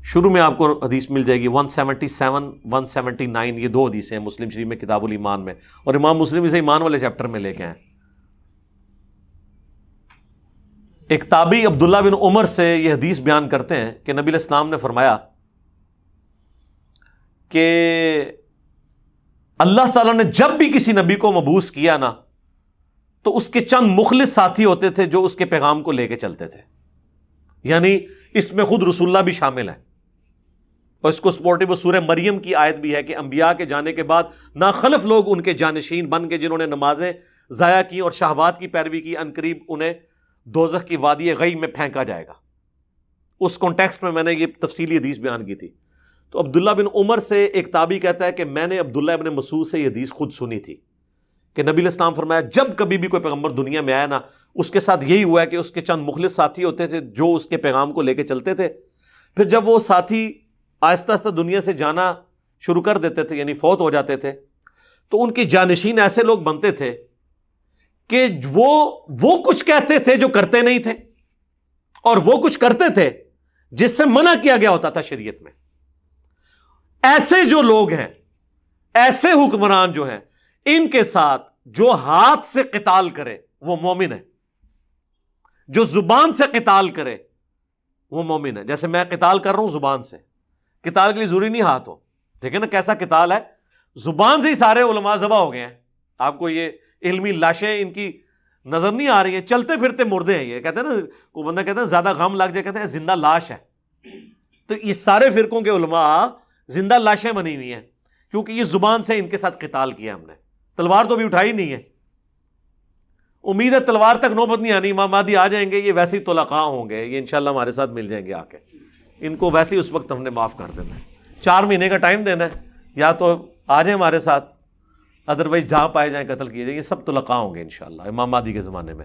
شروع میں آپ کو حدیث مل جائے گی 177 179, یہ دو حدیثیں ہیں مسلم شریف میں کتاب الایمان میں, اور امام مسلم اسے ایمان والے چیپٹر میں لے کے ہیں. ایک تابعی عبداللہ بن عمر سے یہ حدیث بیان کرتے ہیں کہ نبی علیہ السلام نے فرمایا کہ اللہ تعالیٰ نے جب بھی کسی نبی کو مبعوث کیا نا, تو اس کے چند مخلص ساتھی ہوتے تھے جو اس کے پیغام کو لے کے چلتے تھے. یعنی اس میں خود رسول اللہ بھی شامل ہے, اور اس کو سپورٹیو وہ سورہ مریم کی آیت بھی ہے کہ انبیاء کے جانے کے بعد ناخلف لوگ ان کے جانشین بن کے جنہوں نے نمازیں ضائع کی اور شہوات کی پیروی کی, عنقریب انہیں دوزخ کی وادی غی میں پھینکا جائے گا. اس کانٹیکسٹ میں نے یہ تفصیلی حدیث بیان کی تھی. تو عبداللہ بن عمر سے ایک تابعی کہتا ہے کہ میں نے عبداللہ ابن مسعود سے یہ حدیث خود سنی تھی کہ نبی علیہ السلام فرمایا جب کبھی بھی کوئی پیغمبر دنیا میں آیا نا, اس کے ساتھ یہی ہوا ہے کہ اس کے چند مخلص ساتھی ہوتے تھے جو اس کے پیغام کو لے کے چلتے تھے. پھر جب وہ ساتھی آہستہ آہستہ دنیا سے جانا شروع کر دیتے تھے, یعنی فوت ہو جاتے تھے, تو ان کے جانشین ایسے لوگ بنتے تھے کہ وہ کچھ کہتے تھے جو کرتے نہیں تھے, اور وہ کچھ کرتے تھے جس سے منع کیا گیا ہوتا تھا شریعت میں. ایسے جو لوگ ہیں, ایسے حکمران جو ہیں, ان کے ساتھ جو ہاتھ سے قتال کرے وہ مومن ہے, جو زبان سے قتال کرے وہ مومن ہے. جیسے میں قتال کر رہا ہوں زبان سے, قتال کے لیے ضروری نہیں ہاتھ ہو. دیکھیں نا کیسا قتال ہے, زبان سے ہی سارے علماء ذبح ہو گئے ہیں. آپ کو یہ علمی لاشیں ان کی نظر نہیں آ رہی ہیں، چلتے پھرتے مردے ہیں یہ. کہتے ہیں نا کوئی بندہ کہتا ہے زیادہ غم لگ جائے، کہتے ہیں زندہ لاش ہے. تو یہ سارے فرقوں کے علماء زندہ لاشیں بنی ہوئی ہیں، کیونکہ یہ زبان سے ان کے ساتھ قتال کیا ہم نے. تلوار تو بھی اٹھائی نہیں ہے. امید ہے تلوار تک نوبت نہیں آنی، امام مہدی آ جائیں گے، یہ ویسے ہی طلقاء ہوں گے، یہ انشاءاللہ ہمارے ساتھ مل جائیں گے آ کے. ان کو ویسے ہی اس وقت ہم نے معاف کر دینا ہے. 4 مہینے کا ٹائم دینا ہے، یا تو آ جائیں ہمارے ساتھ، ادروائز جہاں پائے جائیں قتل کیے جائیں. یہ سب طلقاء ہوں گے انشاءاللہ امام مہدی کے زمانے میں.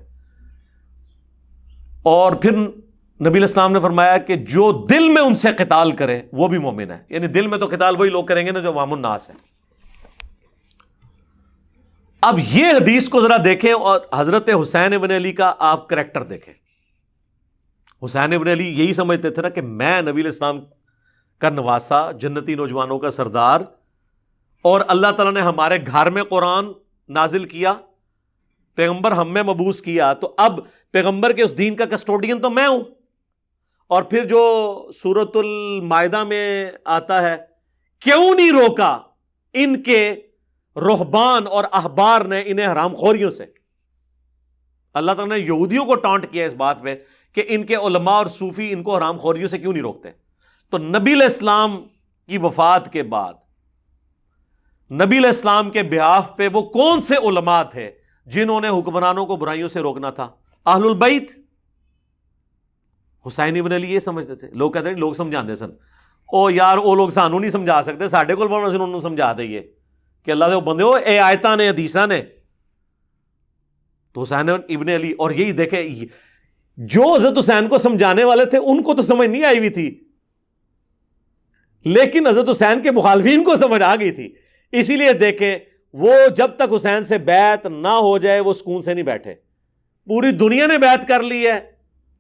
اور پھر نبی علیہ السلام نے فرمایا کہ جو دل میں ان سے قتال کرے وہ بھی مومن ہے. یعنی دل میں تو قتال وہی لوگ کریں گے نا جو عوام الناس ہے. اب یہ حدیث کو ذرا دیکھیں اور حضرت حسین ابن علی کا آپ کریکٹر دیکھیں. حسین ابن علی یہی سمجھتے تھے نا کہ میں نبی علیہ السلام کا نواسا، جنتی نوجوانوں کا سردار، اور اللہ تعالیٰ نے ہمارے گھر میں قرآن نازل کیا، پیغمبر ہم میں مبعوث کیا، تو اب پیغمبر کے اس دین کا کسٹوڈین تو میں ہوں. اور پھر جو سورۃ المائدہ میں آتا ہے، کیوں نہیں روکا ان کے رہبان اور احبار نے انہیں حرام خوریوں سے. اللہ تعالیٰ نے یہودیوں کو ٹانٹ کیا اس بات پہ کہ ان کے علماء اور صوفی ان کو حرام خوریوں سے کیوں نہیں روکتے. تو نبی علیہ السلام کی وفات کے بعد نبی علیہ السلام کے بہاف پہ وہ کون سے علماء تھے جنہوں نے حکمرانوں کو برائیوں سے روکنا تھا؟ اہل البیت. حسین ابن علی یہ سمجھتے تھے. لوگ کہتے ہیں لوگ سمجھاندے سن، او یار وہ لوگ سانو نہیں سمجھا سکتے، ساڈے کول بڑھنا سن انہوں سمجھا دئیے کہ اللہ دے بندے ہو اے آیتاں نے حدیثاں نے. تو حسین ابن علی، اور یہی دیکھیں جو حضرت حسین کو سمجھانے والے تھے ان کو تو سمجھ نہیں آئی ہوئی تھی، لیکن حضرت حسین کے مخالفین کو سمجھ آ گئی تھی. اسی لیے دیکھیں وہ جب تک حسین سے بیعت نہ ہو جائے وہ سکون سے نہیں بیٹھے. پوری دنیا نے بیعت کر لی ہے،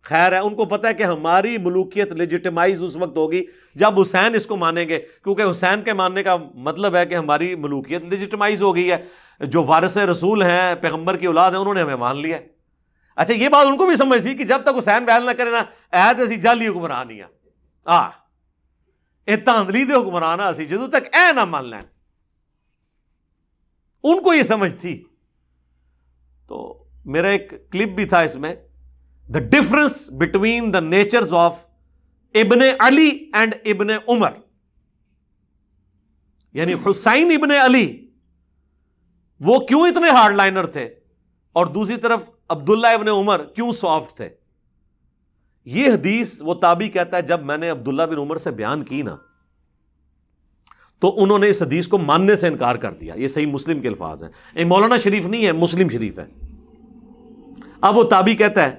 خیر ہے، ان کو پتہ ہے کہ ہماری ملوکیت لیجیٹمائز اس وقت ہوگی جب حسین اس کو مانیں گے، کیونکہ حسین کے ماننے کا مطلب ہے کہ ہماری ملوکیت لیجیٹمائز ہو گئی ہے. جو وارث رسول ہیں، پیغمبر کی اولاد ہیں، انہوں نے ہمیں مان لیا. اچھا یہ بات ان کو بھی سمجھ تھی کہ جب تک حسین بیان نہ کرے نا عہد اسی جعلی حکمران ہی اے تاندلی دے حکمران اسی جدوں تک اے نہ مان لین. ان کو یہ سمجھ تھی. تو میرا ایک کلپ بھی تھا اس میں، the difference between the natures of Ibn Ali and ابن عمر. یعنی حسین ابن علی وہ کیوں اتنے ہارڈ لائنر تھے، اور دوسری طرف عبداللہ ابن عمر کیوں سافٹ تھے. یہ حدیث وہ تابعی کہتا ہے جب میں نے عبداللہ بن عمر سے بیان کی نا تو انہوں نے اس حدیث کو ماننے سے انکار کر دیا. یہ صحیح مسلم کے الفاظ ہیں، یہ مولانا شریف نہیں ہے، مسلم شریف ہے. اب وہ تابعی کہتا ہے،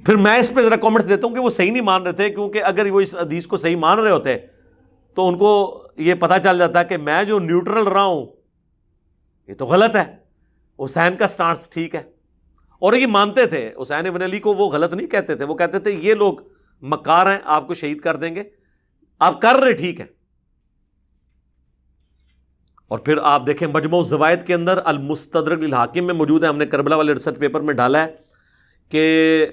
پھر میں اس پہ ذرا کامنٹس دیتا ہوں کہ وہ صحیح نہیں مان رہے تھے، کیونکہ اگر وہ اس حدیث کو صحیح مان رہے ہوتے تو ان کو یہ پتہ چل جاتا کہ میں جو نیوٹرل رہا ہوں یہ تو غلط ہے، حسین کا سٹانس ٹھیک ہے. اور یہ مانتے تھے حسین ابن علی کو، وہ غلط نہیں کہتے تھے، وہ کہتے تھے یہ لوگ مکار ہیں، آپ کو شہید کر دیں گے، آپ کر رہے ٹھیک ہے. اور پھر آپ دیکھیں مجموع الزوائد کے اندر المستدرک للحاکم میں موجود ہے، ہم نے کربلا والے ریسرچ پیپر میں ڈالا ہے کہ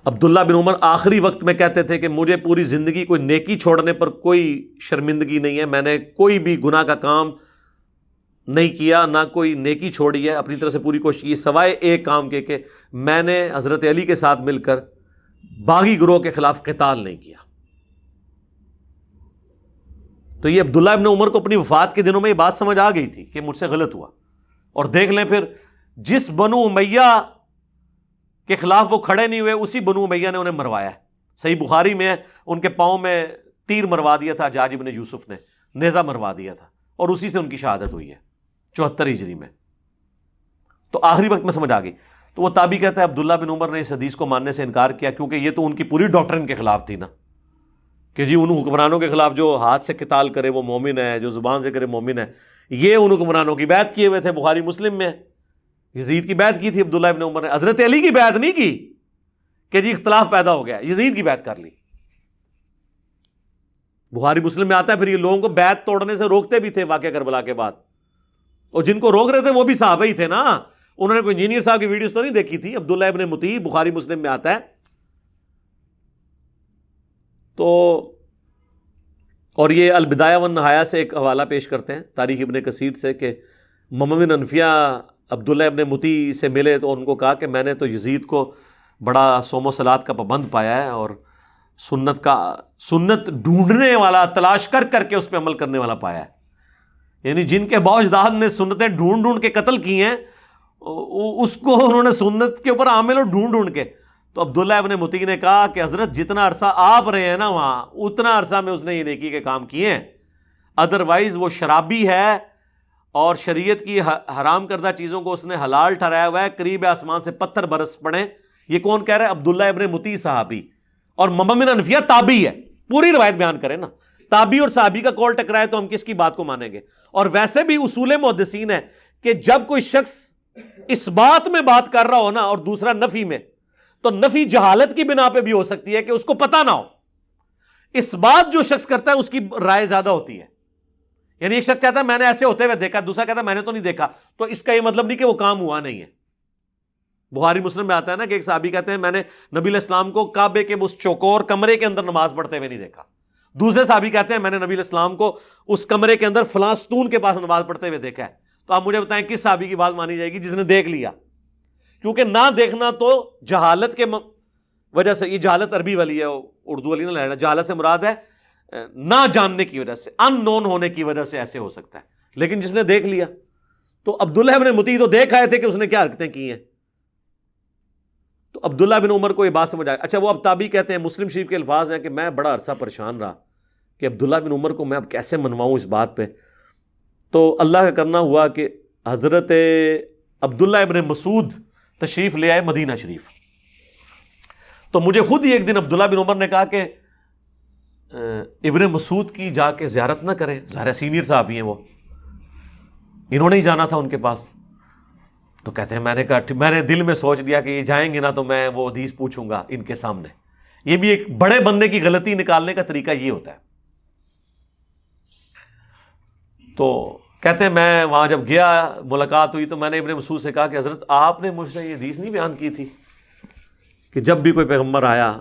عبداللہ بن عمر آخری وقت میں کہتے تھے کہ مجھے پوری زندگی کوئی نیکی چھوڑنے پر کوئی شرمندگی نہیں ہے، میں نے کوئی بھی گناہ کا کام نہیں کیا، نہ کوئی نیکی چھوڑی ہے، اپنی طرف سے پوری کوشش کی، سوائے ایک کام کے کہ میں نے حضرت علی کے ساتھ مل کر باغی گروہ کے خلاف قتال نہیں کیا. تو یہ عبداللہ ابن عمر کو اپنی وفات کے دنوں میں یہ بات سمجھ آ گئی تھی کہ مجھ سے غلط ہوا. اور دیکھ لیں پھر جس بنو امیہ کے خلاف وہ کھڑے نہیں ہوئے اسی بنو امیہ نے انہیں مروایا ہے. صحیح بخاری میں ہے، ان کے پاؤں میں تیر مروا دیا تھا حجاج ابن یوسف نے، نیزہ مروا دیا تھا، اور اسی سے ان کی شہادت ہوئی ہے 74 ہجری میں. تو آخری وقت میں سمجھ آ گئی. تو وہ تابعی کہتا ہے عبداللہ بن عمر نے اس حدیث کو ماننے سے انکار کیا، کیونکہ یہ تو ان کی پوری ڈاکٹرن کے خلاف تھی نا، کہ جی ان حکمرانوں کے خلاف جو ہاتھ سے قتال کرے وہ مومن ہے، جو زبان سے کرے مومن ہے. یہ ان حکمرانوں کی بیعت کیے ہوئے تھے، بخاری مسلم میں یزید کی بیعت کی تھی عبداللہ ابن عمر نے، حضرت علی کی بیعت نہیں کی کہ جی اختلاف پیدا ہو گیا، یزید کی بیعت کر لی. بخاری مسلم میں آتا ہے. پھر یہ لوگوں کو بیعت توڑنے سے روکتے بھی تھے واقعہ کربلا کے بعد، اور جن کو روک رہے تھے وہ بھی صحابہ ہی تھے نا. انہوں نے کوئی انجینئر صاحب کی ویڈیوز تو نہیں دیکھی تھی. عبداللہ ابن مطیع بخاری مسلم میں آتا ہے. تو اور یہ البدایہ والنہایہ سے ایک حوالہ پیش کرتے ہیں تاریخ ابن کثیر سے کہ محمد بن انفیہ عبداللہ ابن مطی سے ملے تو ان کو کہا کہ میں نے تو یزید کو بڑا صوم و صلات کا پابند پایا ہے اور سنت ڈھونڈنے والا، تلاش کر کر کے اس پہ عمل کرنے والا پایا ہے. یعنی جن کے باوجداد نے سنتیں ڈھونڈ ڈھونڈ کے قتل کی ہیں، اس کو انہوں نے سنت کے اوپر عامل اور ڈھونڈ ڈھونڈ کے. تو عبداللہ ابن مطی نے کہا کہ حضرت جتنا عرصہ آپ رہے ہیں نا وہاں، اتنا عرصہ میں اس نے یہ نیکی کے کام کیے ہیں، ادروائز وہ شرابی ہے اور شریعت کی حرام کردہ چیزوں کو اس نے حلال ٹھہرایا ہوا ہے، قریب آسمان سے پتھر برس پڑے. یہ کون کہہ رہا ہے؟ عبداللہ ابن مطی صحابی، اور محمد بن حنفیہ تابعی ہے. پوری روایت بیان کریں نا، تابعی اور صحابی کا کال ٹکرائے تو ہم کس کی بات کو مانیں گے؟ اور ویسے بھی اصول محدثین ہے کہ جب کوئی شخص اس بات میں بات کر رہا ہو نا اور دوسرا نفی میں، تو نفی جہالت کی بنا پہ بھی ہو سکتی ہے کہ اس کو پتہ نہ ہو. اس بات جو شخص کرتا ہے اس کی رائے زیادہ ہوتی ہے. یعنی ایک شخص کہتا ہے میں نے ایسے ہوتے ہوئے دیکھا، دوسرا کہتا ہے میں نے تو نہیں دیکھا، تو اس کا یہ مطلب نہیں کہ وہ کام ہوا نہیں ہے. بخاری مسلم میں آتا ہے نا کہ ایک صحابی کہتے ہیں میں نے نبی علیہ السلام کو کعبے کے اس چوکور کمرے کے اندر نماز پڑھتے ہوئے نہیں دیکھا. دوسرے صحابی کہتے ہیں میں نے نبی علیہ السلام کو اس کمرے کے اندر فلاں ستون کے پاس نماز پڑھتے ہوئے دیکھا ہے. تو آپ مجھے بتائیں کس صحابی کی بات مانی جائے گی؟ جس نے دیکھ لیا. کیونکہ نہ دیکھنا تو جہالت کے وجہ سے، یہ جہالت عربی والی ہے، اردو والی نہ لینا. جہالت سے مراد ہے نہ جاننے کی وجہ سے، ان نون ہونے کی وجہ سے ایسے ہو سکتا ہے. لیکن جس نے دیکھ لیا، تو عبداللہ ابن مطی تو دیکھ آئے تھے کہ اس نے کیا حرکتیں کی ہیں. تو عبداللہ بن عمر کو یہ بات سمجھ آئی. اچھا وہ اب تابعی کہتے ہیں، مسلم شریف کے الفاظ ہیں کہ میں بڑا عرصہ پریشان رہا کہ عبداللہ بن عمر کو میں اب کیسے منواؤں اس بات پہ. تو اللہ کا کرنا ہوا کہ حضرت عبداللہ ابن مسعود تشریف لے آئے مدینہ شریف. تو مجھے خود ہی ایک دن عبداللہ بن عمر نے کہا کہ ابن مسعود کی جا کے زیارت نہ کریں، ظاہر سینئر صاحب ہی ہیں وہ، انہوں نے ہی جانا تھا ان کے پاس. تو کہتے ہیں میں نے کہا میں نے دل میں سوچ لیا کہ یہ جائیں گے نا تو میں وہ حدیث پوچھوں گا ان کے سامنے. یہ بھی ایک بڑے بندے کی غلطی نکالنے کا طریقہ یہ ہوتا ہے. تو کہتے ہیں میں وہاں جب گیا، ملاقات ہوئی تو میں نے ابن مسعود سے کہا کہ حضرت آپ نے مجھ سے یہ حدیث نہیں بیان کی تھی کہ جب بھی کوئی پیغمبر آیا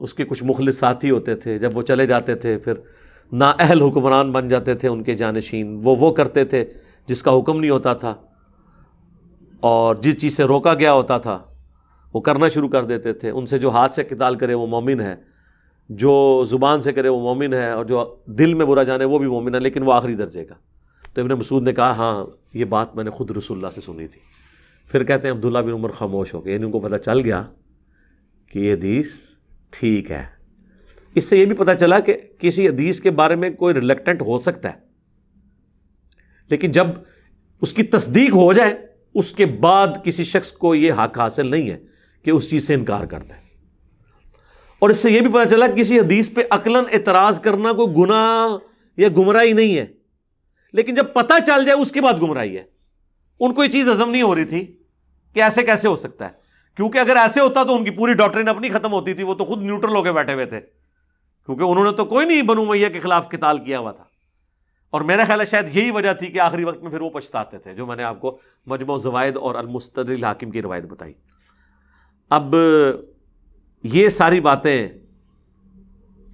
اس کے کچھ مخلص ساتھی ہوتے تھے، جب وہ چلے جاتے تھے پھر نااہل حکمران بن جاتے تھے ان کے جانشین، وہ کرتے تھے جس کا حکم نہیں ہوتا تھا، اور جس چیز سے روکا گیا ہوتا تھا وہ کرنا شروع کر دیتے تھے. ان سے جو ہاتھ سے قتال کرے وہ مومن ہے، جو زبان سے کرے وہ مومن ہے، اور جو دل میں برا جانے وہ بھی مومن ہے، لیکن وہ آخری درجے کا. تو ابن مسعود نے کہا ہاں یہ بات میں نے خود رسول اللہ سے سنی تھی. پھر کہتے ہیں عبداللہ بن عمر خاموش ہو گئے، یعنی ان کو پتہ چل گیا کہ یہ حدیث ٹھیک ہے. اس سے یہ بھی پتہ چلا کہ کسی حدیث کے بارے میں کوئی ریلیکٹنٹ ہو سکتا ہے، لیکن جب اس کی تصدیق ہو جائے اس کے بعد کسی شخص کو یہ حق حاصل نہیں ہے کہ اس چیز سے انکار کرتا ہے. اور اس سے یہ بھی پتہ چلا کہ کسی حدیث پہ عقلاً اعتراض کرنا کوئی گناہ یا گمراہی نہیں ہے، لیکن جب پتہ چل جائے اس کے بعد گمراہی ہے. ان کو یہ چیز ہضم نہیں ہو رہی تھی کہ ایسے کیسے ہو سکتا ہے، کیونکہ اگر ایسے ہوتا تو ان کی پوری ڈاکٹرین اپنی ختم ہوتی تھی. وہ تو خود نیوٹرل ہو کے بیٹھے ہوئے تھے، کیونکہ انہوں نے تو کوئی نہیں بنو امیہ کے خلاف قتال کیا ہوا تھا. اور میرا خیال ہے شاید یہی وجہ تھی کہ آخری وقت میں پھر وہ پچھتاتے تھے، جو میں نے آپ کو مجموع الزوائد اور المستدرک الحاکم کی روایت بتائی. اب یہ ساری باتیں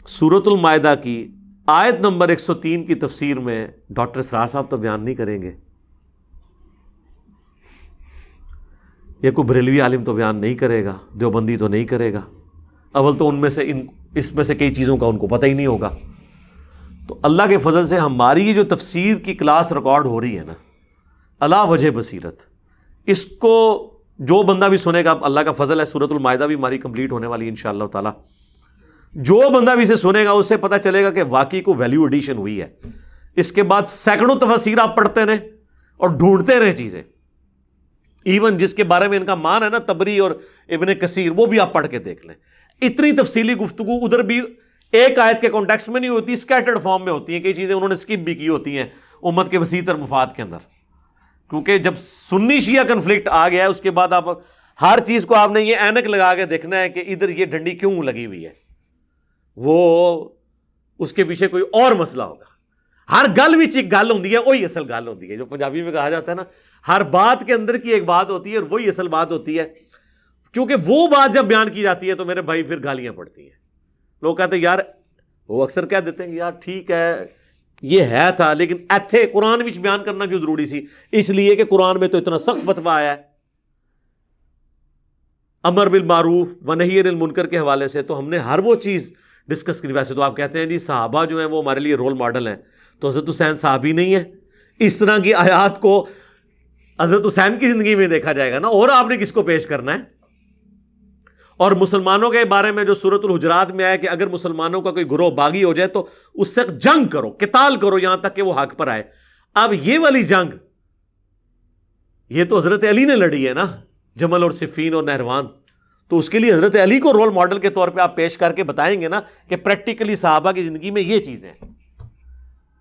سورۃ المائدہ کی آیت نمبر 103 کی تفسیر میں ڈاکٹر اسرار صاحب تو بیان نہیں کریں گے، یا کوئی بریلوی عالم تو بیان نہیں کرے گا، دیوبندی تو نہیں کرے گا. اول تو اس میں سے کئی چیزوں کا ان کو پتہ ہی نہیں ہوگا. تو اللہ کے فضل سے ہماری یہ جو تفسیر کی کلاس ریکارڈ ہو رہی ہے نا، علا وجہ بصیرت، اس کو جو بندہ بھی سنے گا، اللہ کا فضل ہے سورۃ المائدہ بھی ہماری کمپلیٹ ہونے والی انشاءاللہ تعالی. جو بندہ بھی اسے سنے گا اسے پتہ چلے گا کہ واقعی کو ویلیو ایڈیشن ہوئی ہے. اس کے بعد سینکڑوں تفاسیر آپ پڑھتے رہیں اور ڈھونڈتے رہیں چیزیں. ایون جس کے بارے میں ان کا مان ہے نا تبری اور ابن کثیر، وہ بھی آپ پڑھ کے دیکھ لیں. اتنی تفصیلی گفتگو ادھر بھی ایک آیت کے کانٹیکسٹ میں نہیں ہوتی، اسکیٹرڈ فارم میں ہوتی ہیں. کئی چیزیں انہوں نے اسکپ بھی کی ہوتی ہیں امت کے وسیع تر مفاد کے اندر. کیونکہ جب سنی شیعہ کنفلکٹ آ گیا ہے اس کے بعد آپ ہر چیز کو آپ نے یہ اینک لگا کے دیکھنا ہے کہ ادھر یہ ڈنڈی کیوں لگی ہوئی ہے، وہ اس کے پیچھے کوئی اور مسئلہ ہوگا. ہر گل بھی ایک گل ہوتی ہے، وہی اصل گل ہوتی ہے. جو پنجابی میں کہا جاتا ہے نا، ہر بات کے اندر کی ایک بات ہوتی ہے اور وہی اصل بات ہوتی ہے. کیونکہ وہ بات جب بیان کی جاتی ہے تو میرے بھائی پھر گالیاں پڑتی ہیں. لوگ کہتے ہیں یار، وہ اکثر کہہ دیتے ہیں کہ یار ٹھیک ہے یہ ہے تھا، لیکن ایتھے قرآن وچ بیان کرنا کیوں ضروری سی؟ اس لیے کہ قرآن میں تو اتنا سخت فتویٰ آیا ہے امر بالمعروف و نہی عن المنکر کے حوالے سے، تو ہم نے ہر وہ چیز ڈسکس کی۔ ویسے تو آپ کہتے ہیں جی صحابہ جو ہیں وہ ہمارے لیے رول ماڈل ہیں، تو حضرت حسین صحابی نہیں ہے؟ اس طرح کی آیات کو حضرت حسین کی زندگی میں دیکھا جائے گا نا، اور آپ نے کس کو پیش کرنا ہے؟ اور مسلمانوں کے بارے میں جو سورۃ الحجرات میں آیا کہ اگر مسلمانوں کا کوئی گروہ باغی ہو جائے تو اس سے جنگ کرو، قتال کرو یہاں تک کہ وہ حق پر آئے۔ اب یہ والی جنگ یہ تو حضرت علی نے لڑی ہے نا، جمل اور صفین اور نہروان، تو اس کے لیے حضرت علی کو رول ماڈل کے طور پہ آپ پیش کر کے بتائیں گے نا کہ پریکٹیکلی صحابہ کی زندگی میں یہ چیزیں ہیں۔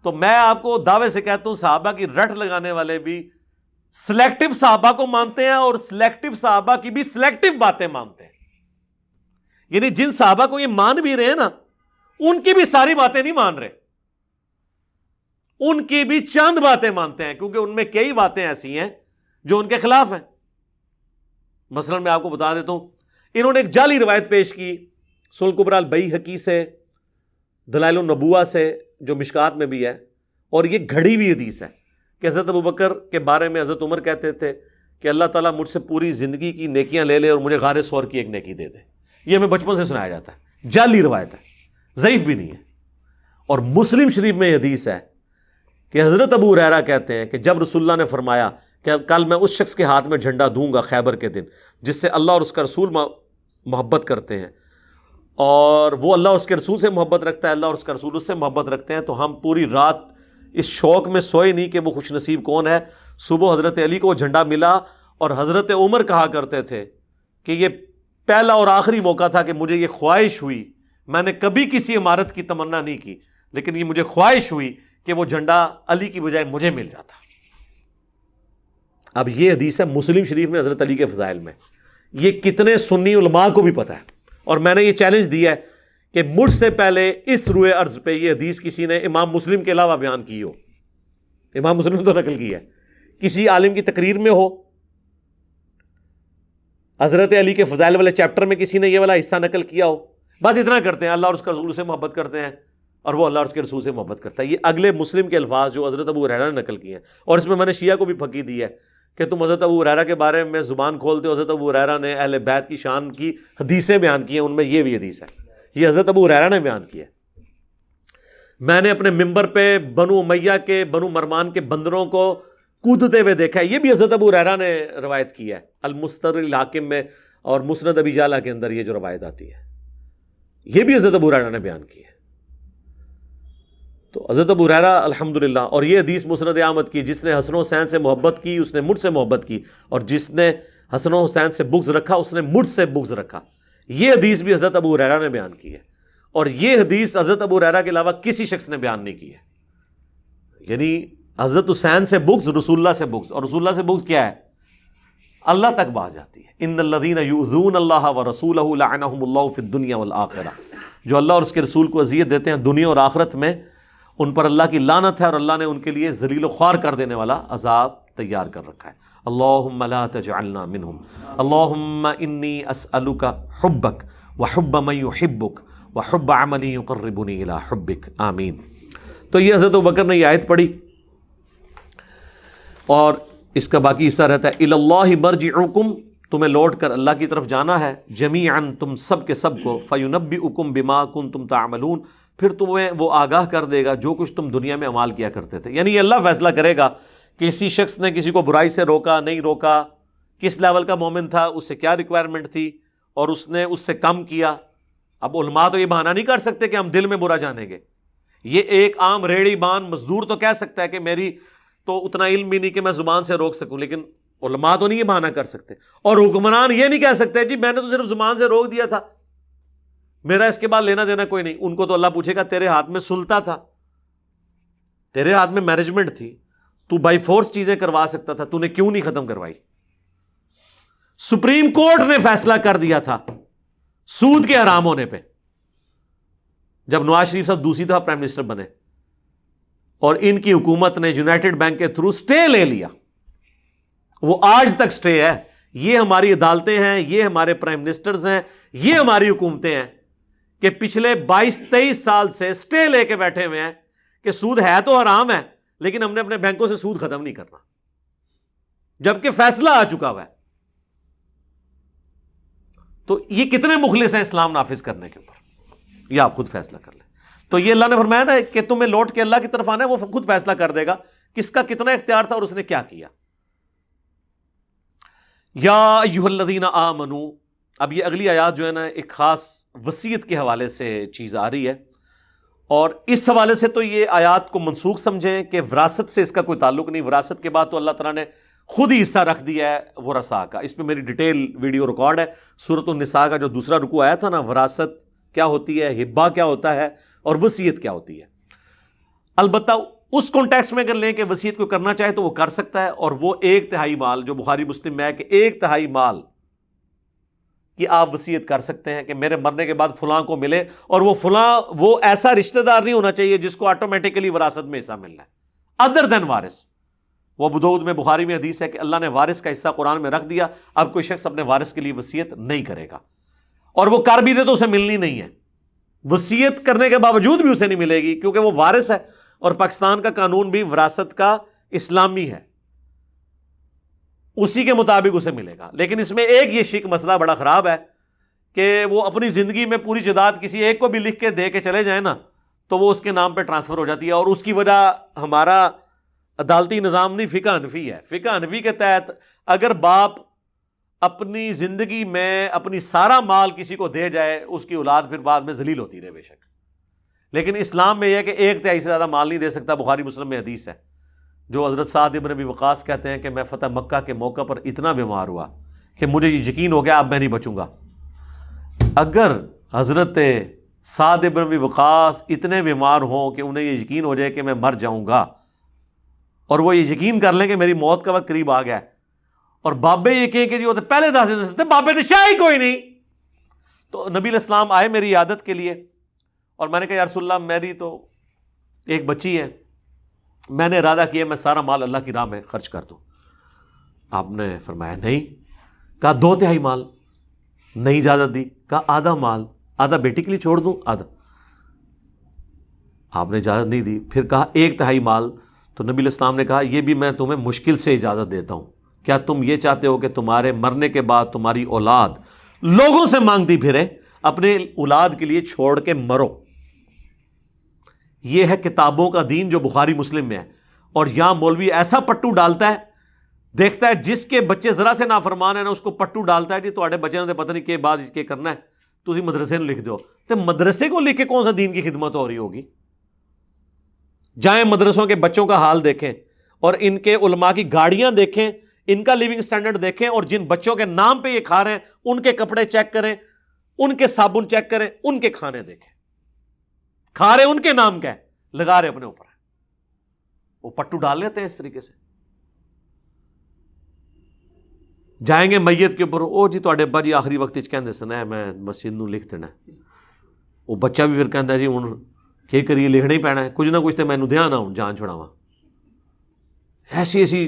تو میں آپ کو دعوے سے کہتا ہوں صحابہ کی رٹ لگانے والے بھی سلیکٹو صحابہ کو مانتے ہیں، اور سلیکٹو صحابہ کی بھی سلیکٹو باتیں مانتے ہیں۔ یعنی جن صحابہ کو یہ مان بھی رہے ہیں نا، ان کی بھی ساری باتیں نہیں مان رہے، ان کی بھی چند باتیں مانتے ہیں، کیونکہ ان میں کئی باتیں ایسی ہیں جو ان کے خلاف ہیں۔ مثلا میں آپ کو بتا دیتا ہوں، انہوں نے ایک جعلی روایت پیش کی سنن کبریٰ البیہقی سے، دلائل النبوہ سے جو مشکات میں بھی ہے، اور یہ گھڑی بھی حدیث ہے کہ حضرت ابوبکر کے بارے میں حضرت عمر کہتے تھے کہ اللہ تعالیٰ مجھ سے پوری زندگی کی نیکیاں لے لے اور مجھے غار ثور کی ایک نیکی دے دے۔ یہ ہمیں بچپن سے سنایا جاتا ہے، جعلی روایت ہے، ضعیف بھی نہیں ہے۔ اور مسلم شریف میں یہ حدیث ہے کہ حضرت ابو ہریرہ کہتے ہیں کہ جب رسول اللہ نے فرمایا کہ کل میں اس شخص کے ہاتھ میں جھنڈا دوں گا خیبر کے دن جس سے اللہ اور اس کا رسول محبت کرتے ہیں، اور وہ اللہ اور اس کے رسول سے محبت رکھتا ہے، اللہ اور اس کا رسول اس سے محبت رکھتے ہیں، تو ہم پوری رات اس شوق میں سوئے نہیں کہ وہ خوش نصیب کون ہے۔ صبح حضرت علی کو وہ جھنڈا ملا، اور حضرت عمر کہا کرتے تھے کہ یہ پہلا اور آخری موقع تھا کہ مجھے یہ خواہش ہوئی، میں نے کبھی کسی عمارت کی تمنا نہیں کی، لیکن یہ مجھے خواہش ہوئی کہ وہ جھنڈا علی کی بجائے مجھے مل جاتا۔ اب یہ حدیث ہے مسلم شریف میں حضرت علی کے فضائل میں، یہ کتنے سنی علماء کو بھی پتہ ہے، اور میں نے یہ چیلنج دیا ہے کہ مجھ سے پہلے اس روئے ارض پہ یہ حدیث کسی نے امام مسلم کے علاوہ بیان کی ہو، امام مسلم تو نقل کی ہے، کسی عالم کی تقریر میں ہو، حضرت علی کے فضائل والے چیپٹر میں کسی نے یہ والا حصہ نقل کیا ہو۔ بس اتنا کرتے ہیں، اللہ اور اس کے رسول سے محبت کرتے ہیں، اور وہ اللہ اور اس کے رسول سے محبت کرتا ہے۔ یہ اگلے مسلم کے الفاظ جو حضرت ابو ہریرہ نے نقل کیے ہیں، اور اس میں میں نے شیعہ کو بھی پھکی دی ہے کہ تم حضرت ابو ہریرہ کے بارے میں زبان کھولتے ہو، حضرت ابو ہریرہ نے اہل بیت کی شان کی حدیثیں بیان کی ہیں، ان میں یہ بھی حدیث ہے، یہ حضرت ابو ہریرہ نے بیان کی ہے۔ میں نے اپنے ممبر پہ بنو امیہ کے، بنو مروان کے بندروں کو کودتے ہوئے دیکھا ہے، یہ بھی حضرت ابو ہریرہ نے روایت کی ہے، المستدرک الحاکم میں اور مسند ابی جعلہ کے اندر یہ جو روایت آتی ہے، یہ بھی حضرت ابو ہریرہ نے بیان کی ہے۔ تو حضرت ابو ہریرہ الحمدللہ، اور یہ حدیث مسند احمد کی، جس نے حسن و حسین سے محبت کی اس نے مجھ سے محبت کی، اور جس نے حسن و حسین سے بغض رکھا اس نے مجھ سے بغض رکھا، یہ حدیث بھی حضرت ابو ہریرہ نے بیان کی ہے، اور یہ حدیث حضرت ابو ہریرہ کے علاوہ کسی شخص نے بیان نہیں کی ہے۔ یعنی حضرت حسین سے بغض، رسول اللہ سے بغض، اور رسول اللہ سے بغض کیا ہے؟ اللہ تک بات جاتی ہے۔ ان الذین یؤذون اللہ ورسولہ لعنہم اللہ فی الدنیا والآخرہ، جو اللہ اور اس کے رسول کو اذیت دیتے ہیں دنیا اور آخرت میں، ان پر اللہ کی لعنت ہے، اور اللہ نے ان کے لیے ذلیل و خوار کر دینے والا عذاب تیار کر رکھا ہے۔ اللہم لا تجعلنا منہم، اللہم انی اسألک حبک وحب من یحبک وحب عمل یقربنی الی حبک، آمین۔ تو یہ حضرت ابوبکر نے یہ آیت پڑھی، اور اس کا باقی حصہ رہتا ہے الی اللہ مرجعکم، تمہیں لوٹ کر اللہ کی طرف جانا ہے، جمیعاً تم سب کے سب کو، فینبئکم بما کنتم تعملون، پھر تمہیں وہ آگاہ کر دے گا جو کچھ تم دنیا میں عمال کیا کرتے تھے۔ یعنی یہ اللہ فیصلہ کرے گا کہ کسی شخص نے کسی کو برائی سے روکا نہیں روکا، کس لیول کا مومن تھا، اس سے کیا ریکوائرمنٹ تھی، اور اس نے اس سے کم کیا۔ اب علماء تو یہ بہانہ نہیں کر سکتے کہ ہم دل میں برا جانیں گے، یہ ایک عام ریڑھی بان مزدور تو کہہ سکتا ہے کہ میری تو اتنا علم بھی نہیں کہ میں زبان سے روک سکوں، لیکن علماء تو نہیں یہ بہانہ کر سکتے، اور حکمران یہ نہیں کہہ سکتے جی میں نے تو صرف زبان سے روک دیا تھا، میرا اس کے بعد لینا دینا کوئی نہیں۔ ان کو تو اللہ پوچھے گا تیرے ہاتھ میں سلطہ تھا، تیرے ہاتھ میں مینجمنٹ تھی، تو بائی فورس چیزیں کروا سکتا تھا، تو نے کیوں نہیں ختم کروائی؟ سپریم کورٹ نے فیصلہ کر دیا تھا سود کے حرام ہونے پہ، جب نواز شریف صاحب دوسری دفعہ پرائم منسٹر بنے، اور ان کی حکومت نے یونائٹڈ بینک کے تھرو سٹے لے لیا، وہ آج تک سٹے ہے۔ یہ ہماری عدالتیں ہیں، یہ ہمارے پرائم منسٹرز ہیں، یہ ہماری حکومتیں ہیں کہ پچھلے 22-23 سال سے سٹے لے کے بیٹھے ہوئے ہیں کہ سود ہے تو حرام ہے لیکن ہم نے اپنے بینکوں سے سود ختم نہیں کرنا، جبکہ فیصلہ آ چکا ہوا ہے. تو یہ کتنے مخلص ہیں اسلام نافذ کرنے کے اوپر، یہ آپ خود فیصلہ کر لیں. تو یہ اللہ نے فرمایا نا کہ تمہیں لوٹ کے اللہ کی طرف آنا ہے، وہ خود فیصلہ کر دے گا کس کا کتنا اختیار تھا اور اس نے کیا کیا. یا ایھا الذین آمنوا، اب یہ اگلی آیات جو ہے نا ایک خاص وصیت کے حوالے سے چیز آ رہی ہے، اور اس حوالے سے تو یہ آیات کو منسوخ سمجھیں کہ وراثت سے اس کا کوئی تعلق نہیں. وراثت کے بعد تو اللہ تعالیٰ نے خود ہی حصہ رکھ دیا ہے ورثاء کا. اس میں میری ڈیٹیل ویڈیو ریکارڈ ہے. سورۃ النساء کا جو دوسرا رکوع آیا تھا نا، وراثت کیا ہوتی ہے، ہبہ کیا ہوتا ہے اور وصیت کیا ہوتی ہے. البتہ اس کانٹیکسٹ میں اگر لیں کہ وصیت کو کرنا چاہے تو وہ کر سکتا ہے، اور وہ 1/3 مال جو بخاری مسلم میں ہے کہ 1/3 مال کہ آپ وصیت کر سکتے ہیں کہ میرے مرنے کے بعد فلاں کو ملے، اور وہ فلاں وہ ایسا رشتہ دار نہیں ہونا چاہیے جس کو آٹومیٹیکلی وراثت میں حصہ ملنا ہے ادر دین وارث. وہ ابو داؤد میں بخاری میں حدیث ہے کہ اللہ نے وارث کا حصہ قرآن میں رکھ دیا، اب کوئی شخص اپنے وارث کے لیے وصیت نہیں کرے گا، اور وہ کر بھی دے تو اسے ملنی نہیں ہے. وصیت کرنے کے باوجود بھی اسے نہیں ملے گی کیونکہ وہ وارث ہے، اور پاکستان کا قانون بھی وراثت کا اسلامی ہے، اسی کے مطابق اسے ملے گا. لیکن اس میں ایک یہ شک مسئلہ بڑا خراب ہے کہ وہ اپنی زندگی میں پوری جائیداد کسی ایک کو بھی لکھ کے دے کے چلے جائیں نا تو وہ اس کے نام پہ ٹرانسفر ہو جاتی ہے، اور اس کی وجہ ہمارا عدالتی نظام نہیں، فقہ حنفی ہے. فقہ حنفی کے تحت اگر باپ اپنی زندگی میں اپنی سارا مال کسی کو دے جائے، اس کی اولاد پھر بعد میں ذلیل ہوتی رہے بے شک. لیکن اسلام میں یہ ہے کہ 1/3 سے زیادہ مال نہیں دے سکتا. بخاری مسلم میں حدیث ہے جو حضرت سعد ابن ابی وقاص کہتے ہیں کہ میں فتح مکہ کے موقع پر اتنا بیمار ہوا کہ مجھے یہ یقین ہو گیا اب میں نہیں بچوں گا. اگر حضرت سعد ابن ابی وقاص اتنے بیمار ہوں کہ انہیں یہ یقین ہو جائے کہ میں مر جاؤں گا، اور وہ یہ یقین کر لیں کہ میری موت کا وقت قریب آ گیا ہے، اور بابے یہ کہیں کہ جو پہلے دس بابے نے شاہی کوئی نہیں، تو نبی علیہ السلام آئے میری عیادت کے لیے، اور میں نے کہا یا رسول اللہ میری تو ایک بچی ہے، میں نے ارادہ کیا میں سارا مال اللہ کی راہ میں خرچ کر دوں. آپ نے فرمایا نہیں. کہا 2/3 مال. نہیں اجازت دی. کہا آدھا مال، آدھا بیٹی کے لیے چھوڑ دوں، آدھا. آپ نے اجازت نہیں دی. پھر کہا 1/3 مال. تو نبی علیہ السلام نے کہا یہ بھی میں تمہیں مشکل سے اجازت دیتا ہوں. کیا تم یہ چاہتے ہو کہ تمہارے مرنے کے بعد تمہاری اولاد لوگوں سے مانگتی پھرے، اپنے اولاد کے لیے چھوڑ کے مرو؟ یہ ہے کتابوں کا دین جو بخاری مسلم میں ہے. اور یہاں مولوی ایسا پٹو ڈالتا ہے، دیکھتا ہے جس کے بچے ذرا سے نافرمان ہے نا اس کو پٹو ڈالتا ہے جی تواڈے بچے نے پتہ نہیں کہ بعد کے کرنا ہے، تسی مدرسے میں لکھ دو. تو مدرسے کو لکھ کے کون سا دین کی خدمت ہو رہی ہوگی؟ جائیں مدرسوں کے بچوں کا حال دیکھیں، اور ان کے علماء کی گاڑیاں دیکھیں، ان کا لیونگ سٹینڈرڈ دیکھیں، اور جن بچوں کے نام پہ یہ کھا رہے ہیں ان کے کپڑے چیک کریں، ان کے صابن چیک کریں، ان کے کھانے دیکھیں. کھا رہے ان کے نام کا ہے، لگا رہے اپنے اوپر، وہ پٹو ڈال لیتے ہیں اس طریقے سے. جائیں گے میت کے اوپر، او جی تواڈے ابا جی آخری وقت کہندے سن میں مسجد نو لکھ دینا. وہ بچہ بھی پھر کہندا جی ہن کہ کریے لکھنا ہی پینا ہے، کچھ نہ کچھ تو مینوں دھیان آؤں جان چھڑاواں. ایسی ایسی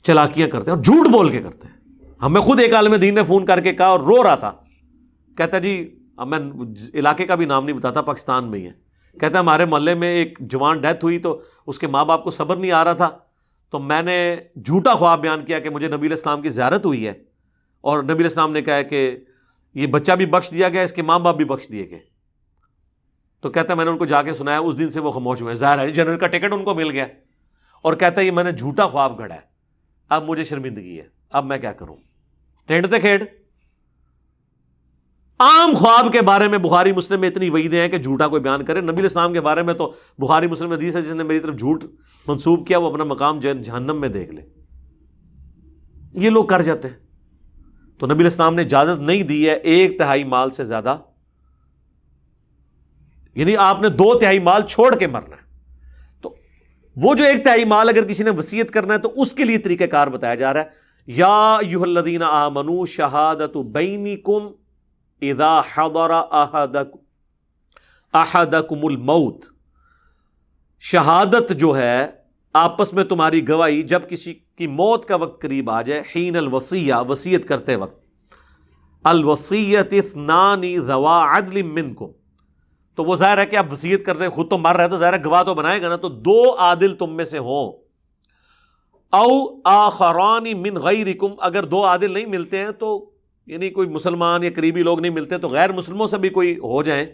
چلاکیاں کرتے ہیں اور جھوٹ بول کے کرتے ہیں. ہمیں خود ایک عالم دین نے فون کر کے کہا اور رو رہا تھا، کہتا جی اب میں علاقے کا بھی نام نہیں بتاتا، پاکستان میں ہی ہے، کہتا ہے ہمارے محلے میں ایک جوان ڈیتھ ہوئی تو اس کے ماں باپ کو صبر نہیں آ رہا تھا، تو میں نے جھوٹا خواب بیان کیا کہ مجھے نبی علیہ السلام کی زیارت ہوئی ہے، اور نبی علیہ السلام نے کہا ہے کہ یہ بچہ بھی بخش دیا گیا، اس کے ماں باپ بھی بخش دیے گئے. تو کہتا ہے میں نے ان کو جا کے سنایا، اس دن سے وہ خاموش ہوئے. ظاہر ہے جنرل کا ٹکٹ ان کو مل گیا، اور کہتا ہے یہ میں نے جھوٹا خواب گھڑا ہے، اب مجھے شرمندگی ہے، اب میں کیا کروں. ٹینڈتے کھیڑ عام خواب کے بارے میں بخاری مسلم میں اتنی وعیدیں ہیں کہ جھوٹا کوئی بیان کرے. نبی علیہ السلام کے بارے میں تو بخاری مسلم حدیث ہے جس نے میری طرف جھوٹ منسوب کیا وہ اپنا مقام جہنم میں دیکھ لے. یہ لوگ کر جاتے ہیں. تو نبی علیہ السلام نے اجازت نہیں دی ہے 1/3 مال سے زیادہ، یعنی آپ نے 2/3 مال چھوڑ کے مرنا ہے. تو وہ جو 1/3 مال اگر کسی نے وصیت کرنا ہے تو اس کے لیے طریقہ کار بتایا جا رہا ہے. یا ایھا الذین آمنوا شہادۃ بینکم اذا حضر احدکم الموت. شہادت جو ہے آپس میں تمہاری گواہی جب کسی کی موت کا وقت قریب آ جائے. حین الوصیہ، وصیت کرتے وقت. الوصیۃ اثنان ذوا عدل منکم، تو وہ ظاہر ہے کہ آپ وصیت کرتے ہیں، خود تو مر رہے تو ظاہر ہے گواہ تو بنائے گا نا. تو 2 عادل تم میں سے ہوں. او آخران من غیرکم، اگر 2 عادل نہیں ملتے ہیں تو یعنی کوئی مسلمان یا قریبی لوگ نہیں ملتے تو غیر مسلموں سے بھی کوئی ہو جائیں.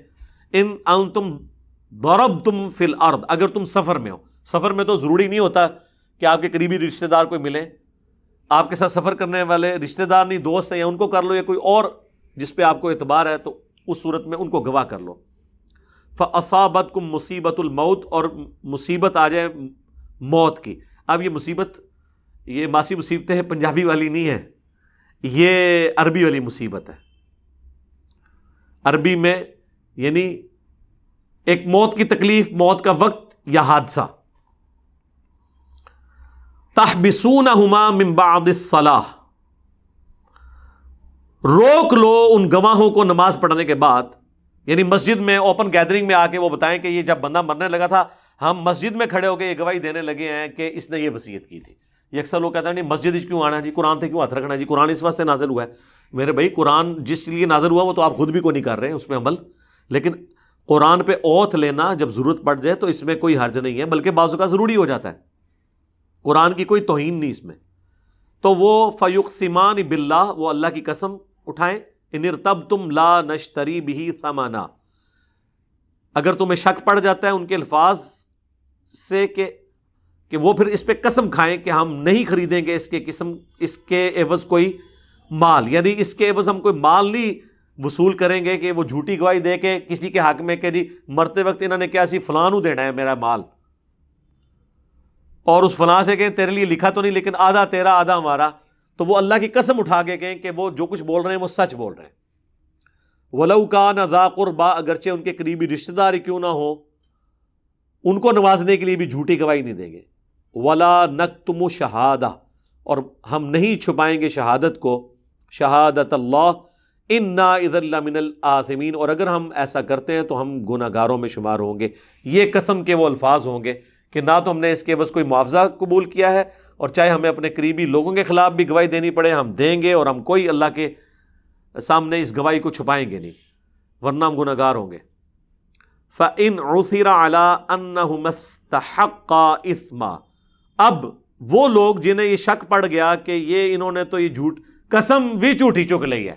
ان انتم ضربتم فی الارض، اگر تم سفر میں ہو. سفر میں تو ضروری نہیں ہوتا کہ آپ کے قریبی رشتہ دار کوئی ملے، آپ کے ساتھ سفر کرنے والے رشتہ دار نہیں، دوست ہیں، یا ان کو کر لو، یا کوئی اور جس پہ آپ کو اعتبار ہے تو اس صورت میں ان کو گواہ کر لو. فَأَصَابَتْكُمْ مُصِیبَةُ الْمَوْتِ، اور مصیبت آ جائے موت کی. اب یہ مصیبت، یہ ماسی مصیبتیں پنجابی والی نہیں ہے، یہ عربی والی مصیبت ہے. عربی میں یعنی ایک موت کی تکلیف، موت کا وقت یا حادثہ. تحبسونہما من بعد الصلاۃ، روک لو ان گواہوں کو نماز پڑھنے کے بعد. یعنی مسجد میں اوپن گیدرنگ میں آ کے وہ بتائیں کہ یہ جب بندہ مرنے لگا تھا ہم مسجد میں کھڑے ہو کے یہ گواہی دینے لگے ہیں کہ اس نے یہ وصیت کی تھی. یہ اکثر لوگ کہتے ہیں نہیں مسجد کیوں آنا ہے جی، قرآن سے کیوں ہاتھ رکھنا ہے جی، قرآن اس واسطے نازل ہوا ہے. میرے بھائی قرآن جس لیے نازل ہوا وہ تو آپ خود بھی کو نہیں کر رہے اس پہ عمل، لیکن قرآن پہ اوتھ لینا جب ضرورت پڑ جائے تو اس میں کوئی حرج نہیں ہے، بلکہ بعض اوقات ضروری ہو جاتا ہے. قرآن کی کوئی توہین نہیں اس میں. تو وہ فیقسمان باللہ، وہ اللہ کی قسم اٹھائیں. ان ارتبتم لا نشتری بہ ثمنا، اگر تمہیں شک پڑ جاتا ہے ان کے الفاظ سے کہ وہ پھر اس پہ قسم کھائیں کہ ہم نہیں خریدیں گے اس کے عوض کوئی مال، یعنی اس کے عوض ہم کوئی مال نہیں وصول کریں گے کہ وہ جھوٹی گواہی دے کے کسی کے حق میں کہ جی مرتے وقت انہوں نے کیا سی فلاں نو دینا ہے میرا مال، اور اس فلاں سے کہیں تیرے لیے لکھا تو نہیں لیکن آدھا تیرا آدھا ہمارا. تو وہ اللہ کی قسم اٹھا کے کہیں کہ وہ جو کچھ بول رہے ہیں وہ سچ بول رہے ہیں. وَلَوْ كَانَ ذَا قُرْبَى، اگرچہ ان کے قریبی رشتہ دار کیوں نہ ہو، ان کو نوازنے کے لیے بھی جھوٹی گواہی نہیں دیں گے. وَلَا نَكْتُمُ شَهَادَةً، اور ہم نہیں چھپائیں گے شہادت کو، شہادت اللہ، اِنَّا إِذًا لَمِنَ الْآثِمِينَ، اور اگر ہم ایسا کرتے ہیں تو ہم گناہ گاروں میں شمار ہوں گے. یہ قسم کے وہ الفاظ ہوں گے کہ نہ تو ہم نے اس کے عوض کوئی معاوضہ قبول کیا ہے، اور چاہے ہمیں اپنے قریبی لوگوں کے خلاف بھی گواہی دینی پڑے ہم دیں گے، اور ہم کوئی اللہ کے سامنے اس گواہی کو چھپائیں گے نہیں، ورنہ ہم گناہ گار ہوں گے. فَإِنْ عُثِرَ عَلَىٰ أَنَّهُمَا اسْتَحَقَّا إِثْمًا، اب وہ لوگ جنہیں یہ شک پڑ گیا کہ یہ انہوں نے تو یہ جھوٹ قسم بھی جھوٹی چک لی ہے،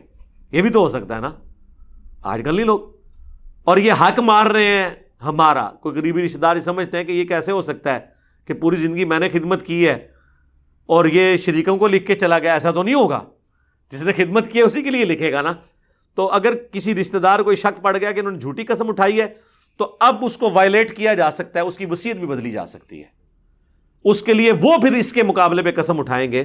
یہ بھی تو ہو سکتا ہے نا، آج کل نہیں لوگ، اور یہ حق مار رہے ہیں ہمارا. کوئی قریبی رشتہ دار سمجھتے ہیں کہ یہ کیسے ہو سکتا ہے کہ پوری زندگی میں نے خدمت کی ہے اور یہ شریکوں کو لکھ کے چلا گیا، ایسا تو نہیں ہوگا، جس نے خدمت کی ہے اسی کے لیے لکھے گا نا. تو اگر کسی رشتہ دار کو شک پڑ گیا کہ انہوں نے جھوٹی قسم اٹھائی ہے تو اب اس کو وائلیٹ کیا جا سکتا ہے، اس کی وصیت بھی بدلی جا سکتی ہے، اس کے لیے وہ پھر اس کے مقابلے پہ قسم اٹھائیں گے.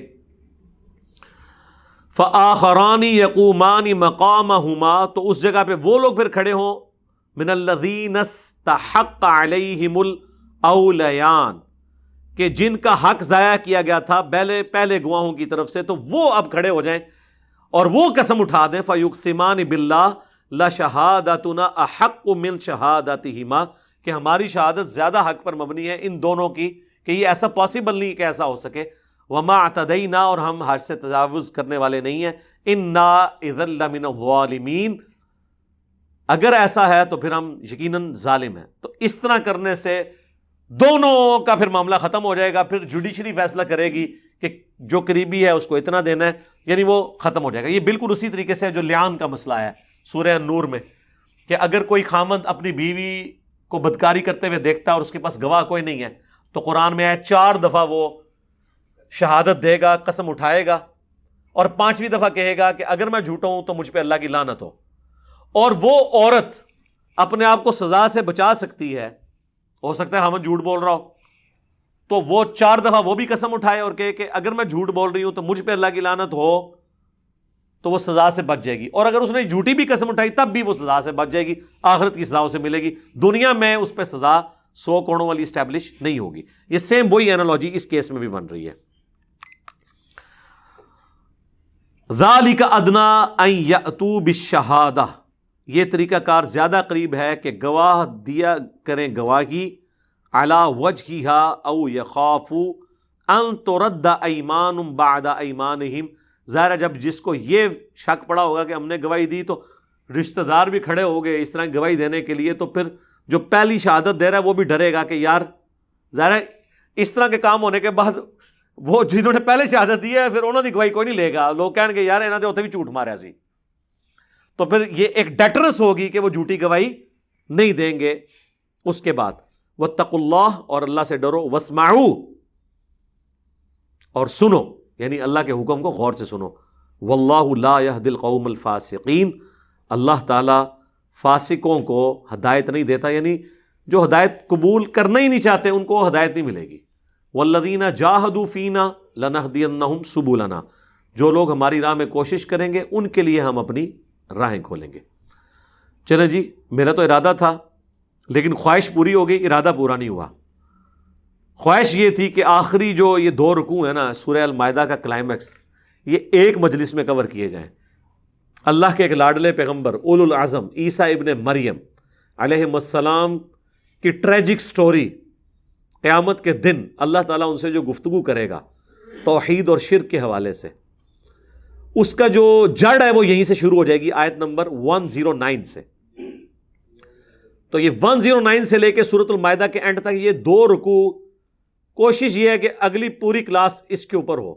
فآخران یقومان مقامہما، تو اس جگہ پہ وہ لوگ پھر کھڑے ہوں، من الذین استحق علیہم الاولیان، کہ جن کا حق ضائع کیا گیا تھا پہلے گواہوں کی طرف سے، تو وہ اب کھڑے ہو جائیں اور وہ قسم اٹھا دیں. فیقسمان باللہ لشہادتنا احق من شہادتہما، کہ ہماری شہادت زیادہ حق پر مبنی ہے ان دونوں کی، کہ یہ ایسا پاسبل نہیں کہ ایسا ہو سکے. وما اعتدینا، اور ہم حد سے تجاوز کرنے والے نہیں ہیں. انا اذا لمن الظالمین، اگر ایسا ہے تو پھر ہم یقیناً ظالم ہیں. تو اس طرح کرنے سے دونوں کا پھر معاملہ ختم ہو جائے گا. پھر جوڈیشری فیصلہ کرے گی کہ جو قریبی ہے اس کو اتنا دینا ہے، یعنی وہ ختم ہو جائے گا. یہ بالکل اسی طریقے سے جو لیان کا مسئلہ ہے سورہ النور میں، کہ اگر کوئی خامند اپنی بیوی کو بدکاری کرتے ہوئے دیکھتا ہے اور اس کے پاس گواہ کوئی نہیں ہے، تو قرآن میں ہے 4 دفعہ وہ شہادت دے گا، قسم اٹھائے گا، اور 5ویں دفعہ کہے گا کہ اگر میں جھوٹا ہوں تو مجھ پہ اللہ کی لعنت ہو. اور وہ عورت اپنے آپ کو سزا سے بچا سکتی ہے، ہو سکتا ہے ہم جھوٹ بول رہا ہو، تو وہ 4 دفعہ وہ بھی قسم اٹھائے اور کہے کہ اگر میں جھوٹ بول رہی ہوں تو مجھ پہ اللہ کی لعنت ہو، تو وہ سزا سے بچ جائے گی. اور اگر اس نے جھوٹی بھی قسم اٹھائی تب بھی وہ سزا سے بچ جائے گی، آخرت کی سزا سے ملے گی، دنیا میں اس پہ سزا 100 کوڑوں والی اسٹیبلش نہیں ہوگی. یہ سیم وہی اینالوجی اس کیس میں بھی بن رہی ہے. ذالک ادنا ان یأتوا بالشہادہ، یہ طریقہ کار زیادہ قریب ہے کہ گواہ دیا کریں گواہی، علی وجہہا او یخافوا ان ترد ایمان بعد ایمانہم. ظاہر ہے جب جس کو یہ شک پڑا ہوگا کہ ہم نے گواہی دی تو رشتہ دار بھی کھڑے ہو گئے اس طرح کی گواہی دینے کے لیے، تو پھر جو پہلی شہادت دے رہا ہے وہ بھی ڈرے گا کہ یار ظاہر ہے اس طرح کے کام ہونے کے بعد وہ جنہوں نے پہلے شہادت دی ہے پھر انہوں نے گواہی کوئی نہیں لے گا، لوگ کہیں گے یار انہوں نے ہوتے بھی جھوٹ مارا سی، تو پھر یہ ایک ڈیٹرنس ہوگی کہ وہ جھوٹی گواہی نہیں دیں گے۔ اس کے بعد واتقوا اللہ، اور اللہ سے ڈرو، واسمعوا، اور سنو، یعنی اللہ کے حکم کو غور سے سنو، واللہ لا یہدی القوم الفاسقین، اللہ تعالی فاسقوں کو ہدایت نہیں دیتا، یعنی جو ہدایت قبول کرنا ہی نہیں چاہتے ان کو ہدایت نہیں ملے گی۔ والذین جاہدوا فینا لنہدینہم سبلنا، جو لوگ ہماری راہ میں کوشش کریں گے ان کے لیے ہم اپنی راہیں کھولیں گے۔ چلیں جی، میرا تو ارادہ تھا لیکن خواہش پوری ہو گئی، ارادہ پورا نہیں ہوا۔ خواہش یہ تھی کہ آخری جو یہ 2 رکوع ہیں نا سورہ المائدہ کا کلائمیکس، یہ ایک مجلس میں کور کیے جائیں۔ اللہ کے ایک لاڈلے پیغمبر اولو العزم عیسیٰ ابن مریم علیہ السلام کی ٹریجک سٹوری، قیامت کے دن اللہ تعالیٰ ان سے جو گفتگو کرے گا توحید اور شرک کے حوالے سے، اس کا جو جڑ ہے وہ یہیں سے شروع ہو جائے گی، آیت نمبر 109 سے۔ تو یہ 109 سے لے کے سورۃ المائدہ کے اینڈ تک یہ 2 رکوع، کوشش یہ ہے کہ اگلی پوری کلاس اس کے اوپر ہو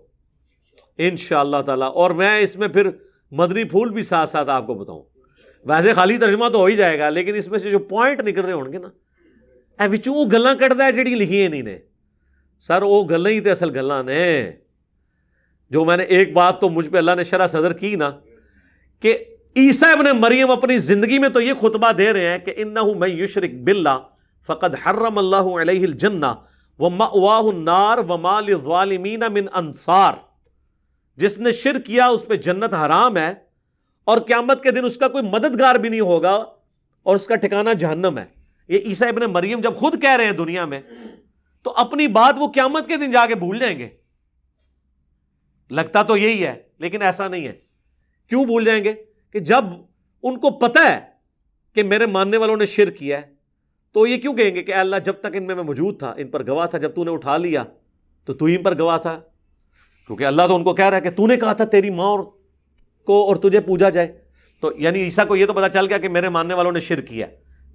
انشاءاللہ تعالیٰ، اور میں اس میں پھر مدنی پھول بھی ساتھ ساتھ آپ کو بتاؤں۔ ویسے خالی ترجمہ تو ہو ہی جائے گا لیکن اس میں سے جو پوائنٹ نکل رہے ہوں گے نا، اے وچوں وہ گلاں کٹدا ہے جڑی لکھی ہیں نے سر، وہ گلاں ہی تے اصل گلاں نے، جو میں نے ایک بات تو مجھ پہ اللہ نے شرح صدر کی نا کہ عیسیٰ ابن مریم اپنی زندگی میں تو یہ خطبہ دے رہے ہیں کہ انہ من یشرک باللہ فقد حرم اللہ علیہ الجنہ ومأواہ النار وما للظالمین من انصار، جس نے شرک کیا اس پہ جنت حرام ہے اور قیامت کے دن اس کا کوئی مددگار بھی نہیں ہوگا اور اس کا ٹھکانہ جہنم ہے۔ یہ عیسیٰ ابن مریم جب خود کہہ رہے ہیں دنیا میں، تو اپنی بات وہ قیامت کے دن جا کے بھول جائیں گے، لگتا تو یہی ہے لیکن ایسا نہیں ہے۔ کیوں بھول جائیں گے؟ کہ جب ان کو پتہ ہے کہ میرے ماننے والوں نے شرک کیا ہے تو یہ کیوں کہیں گے کہ اے اللہ جب تک ان میں موجود تھا ان پر گواہ تھا، جب تو نے اٹھا لیا تو تو ہی پر گواہ تھا، کیونکہ اللہ تو ان کو کہہ رہا ہے کہ تو نے کہا تھا تیری ماں کو اور تجھے پوجا جائے۔ تو یعنی عیسیٰ کو یہ تو پتا چل گیا کہ میرے ماننے والوں نے شرک کیا۔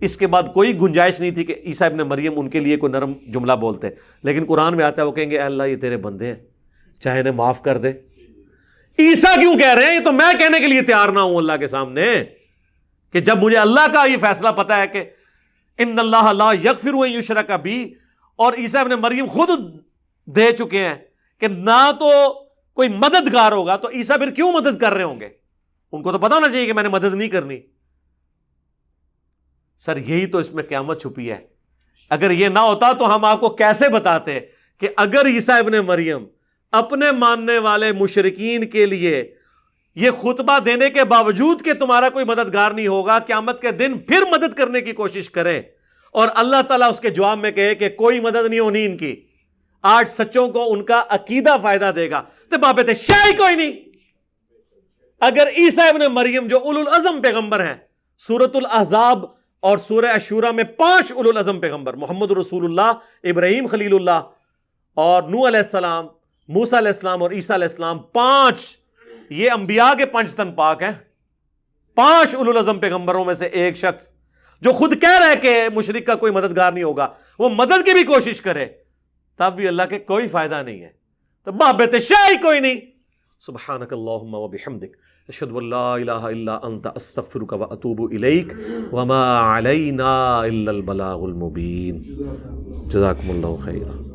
اس کے بعد کوئی گنجائش نہیں تھی کہ عیسیٰ ابن مریم ان کے لیے کوئی نرم جملہ بولتے، لیکن قرآن میں آتا ہے وہ کہیں گے اے اللہ یہ تیرے بندے ہیں، چاہے انہیں معاف کر دے۔ عیسیٰ کیوں کہہ رہے ہیں؟ یہ تو میں کہنے کے لیے تیار نہ ہوں اللہ کے سامنے، کہ جب مجھے اللہ کا یہ فیصلہ پتا ہے کہ ان اللہ لا یغفر ان یشرک بہ، اور عیسیٰ ابن مریم خود دے چکے ہیں کہ نہ تو کوئی مددگار ہوگا، تو عیسیٰ پھر کیوں مدد کر رہے ہوں گے؟ ان کو تو پتا ہونا چاہیے کہ میں نے مدد نہیں کرنی۔ سر یہی تو اس میں قیامت چھپی ہے۔ اگر یہ نہ ہوتا تو ہم آپ کو کیسے بتاتے کہ اگر عیسیٰ ابن مریم اپنے ماننے والے مشرکین کے لیے یہ خطبہ دینے کے باوجود کہ تمہارا کوئی مددگار نہیں ہوگا، قیامت کے دن پھر مدد کرنے کی کوشش کرے اور اللہ تعالیٰ اس کے جواب میں کہے کہ کوئی مدد نہیں ہونی ان کی، آج سچوں کو ان کا عقیدہ فائدہ دے گا، تو بابے تے شاہی کوئی نہیں۔ اگر عیسیٰ ابن مریم جو اولو العزم پیغمبر ہیں، سورۃ الاحزاب اور سورہ عشورہ میں 5 اولو العزم پیغمبر، محمد رسول اللہ، ابراہیم خلیل اللہ اور نوح علیہ السلام، موسیٰ علیہ السلام اور عیسیٰ علیہ السلام، 5 یہ انبیاء کے 5 تن پاک ہیں۔ 5 اولو العزم پیغمبروں میں سے ایک شخص جو خود کہہ رہا ہے کہ مشرک کا کوئی مددگار نہیں ہوگا، وہ مدد کی بھی کوشش کرے تب بھی اللہ کے کوئی فائدہ نہیں ہے، تو بابت شاہی کوئی نہیں۔ سبحانک اللہم و بحمدک، اشہد ان لا الہ الا انت، استغفرک و اتوب الیک، وما علینا الا البلاغ المبین۔ جزاکم اللہ خیرا۔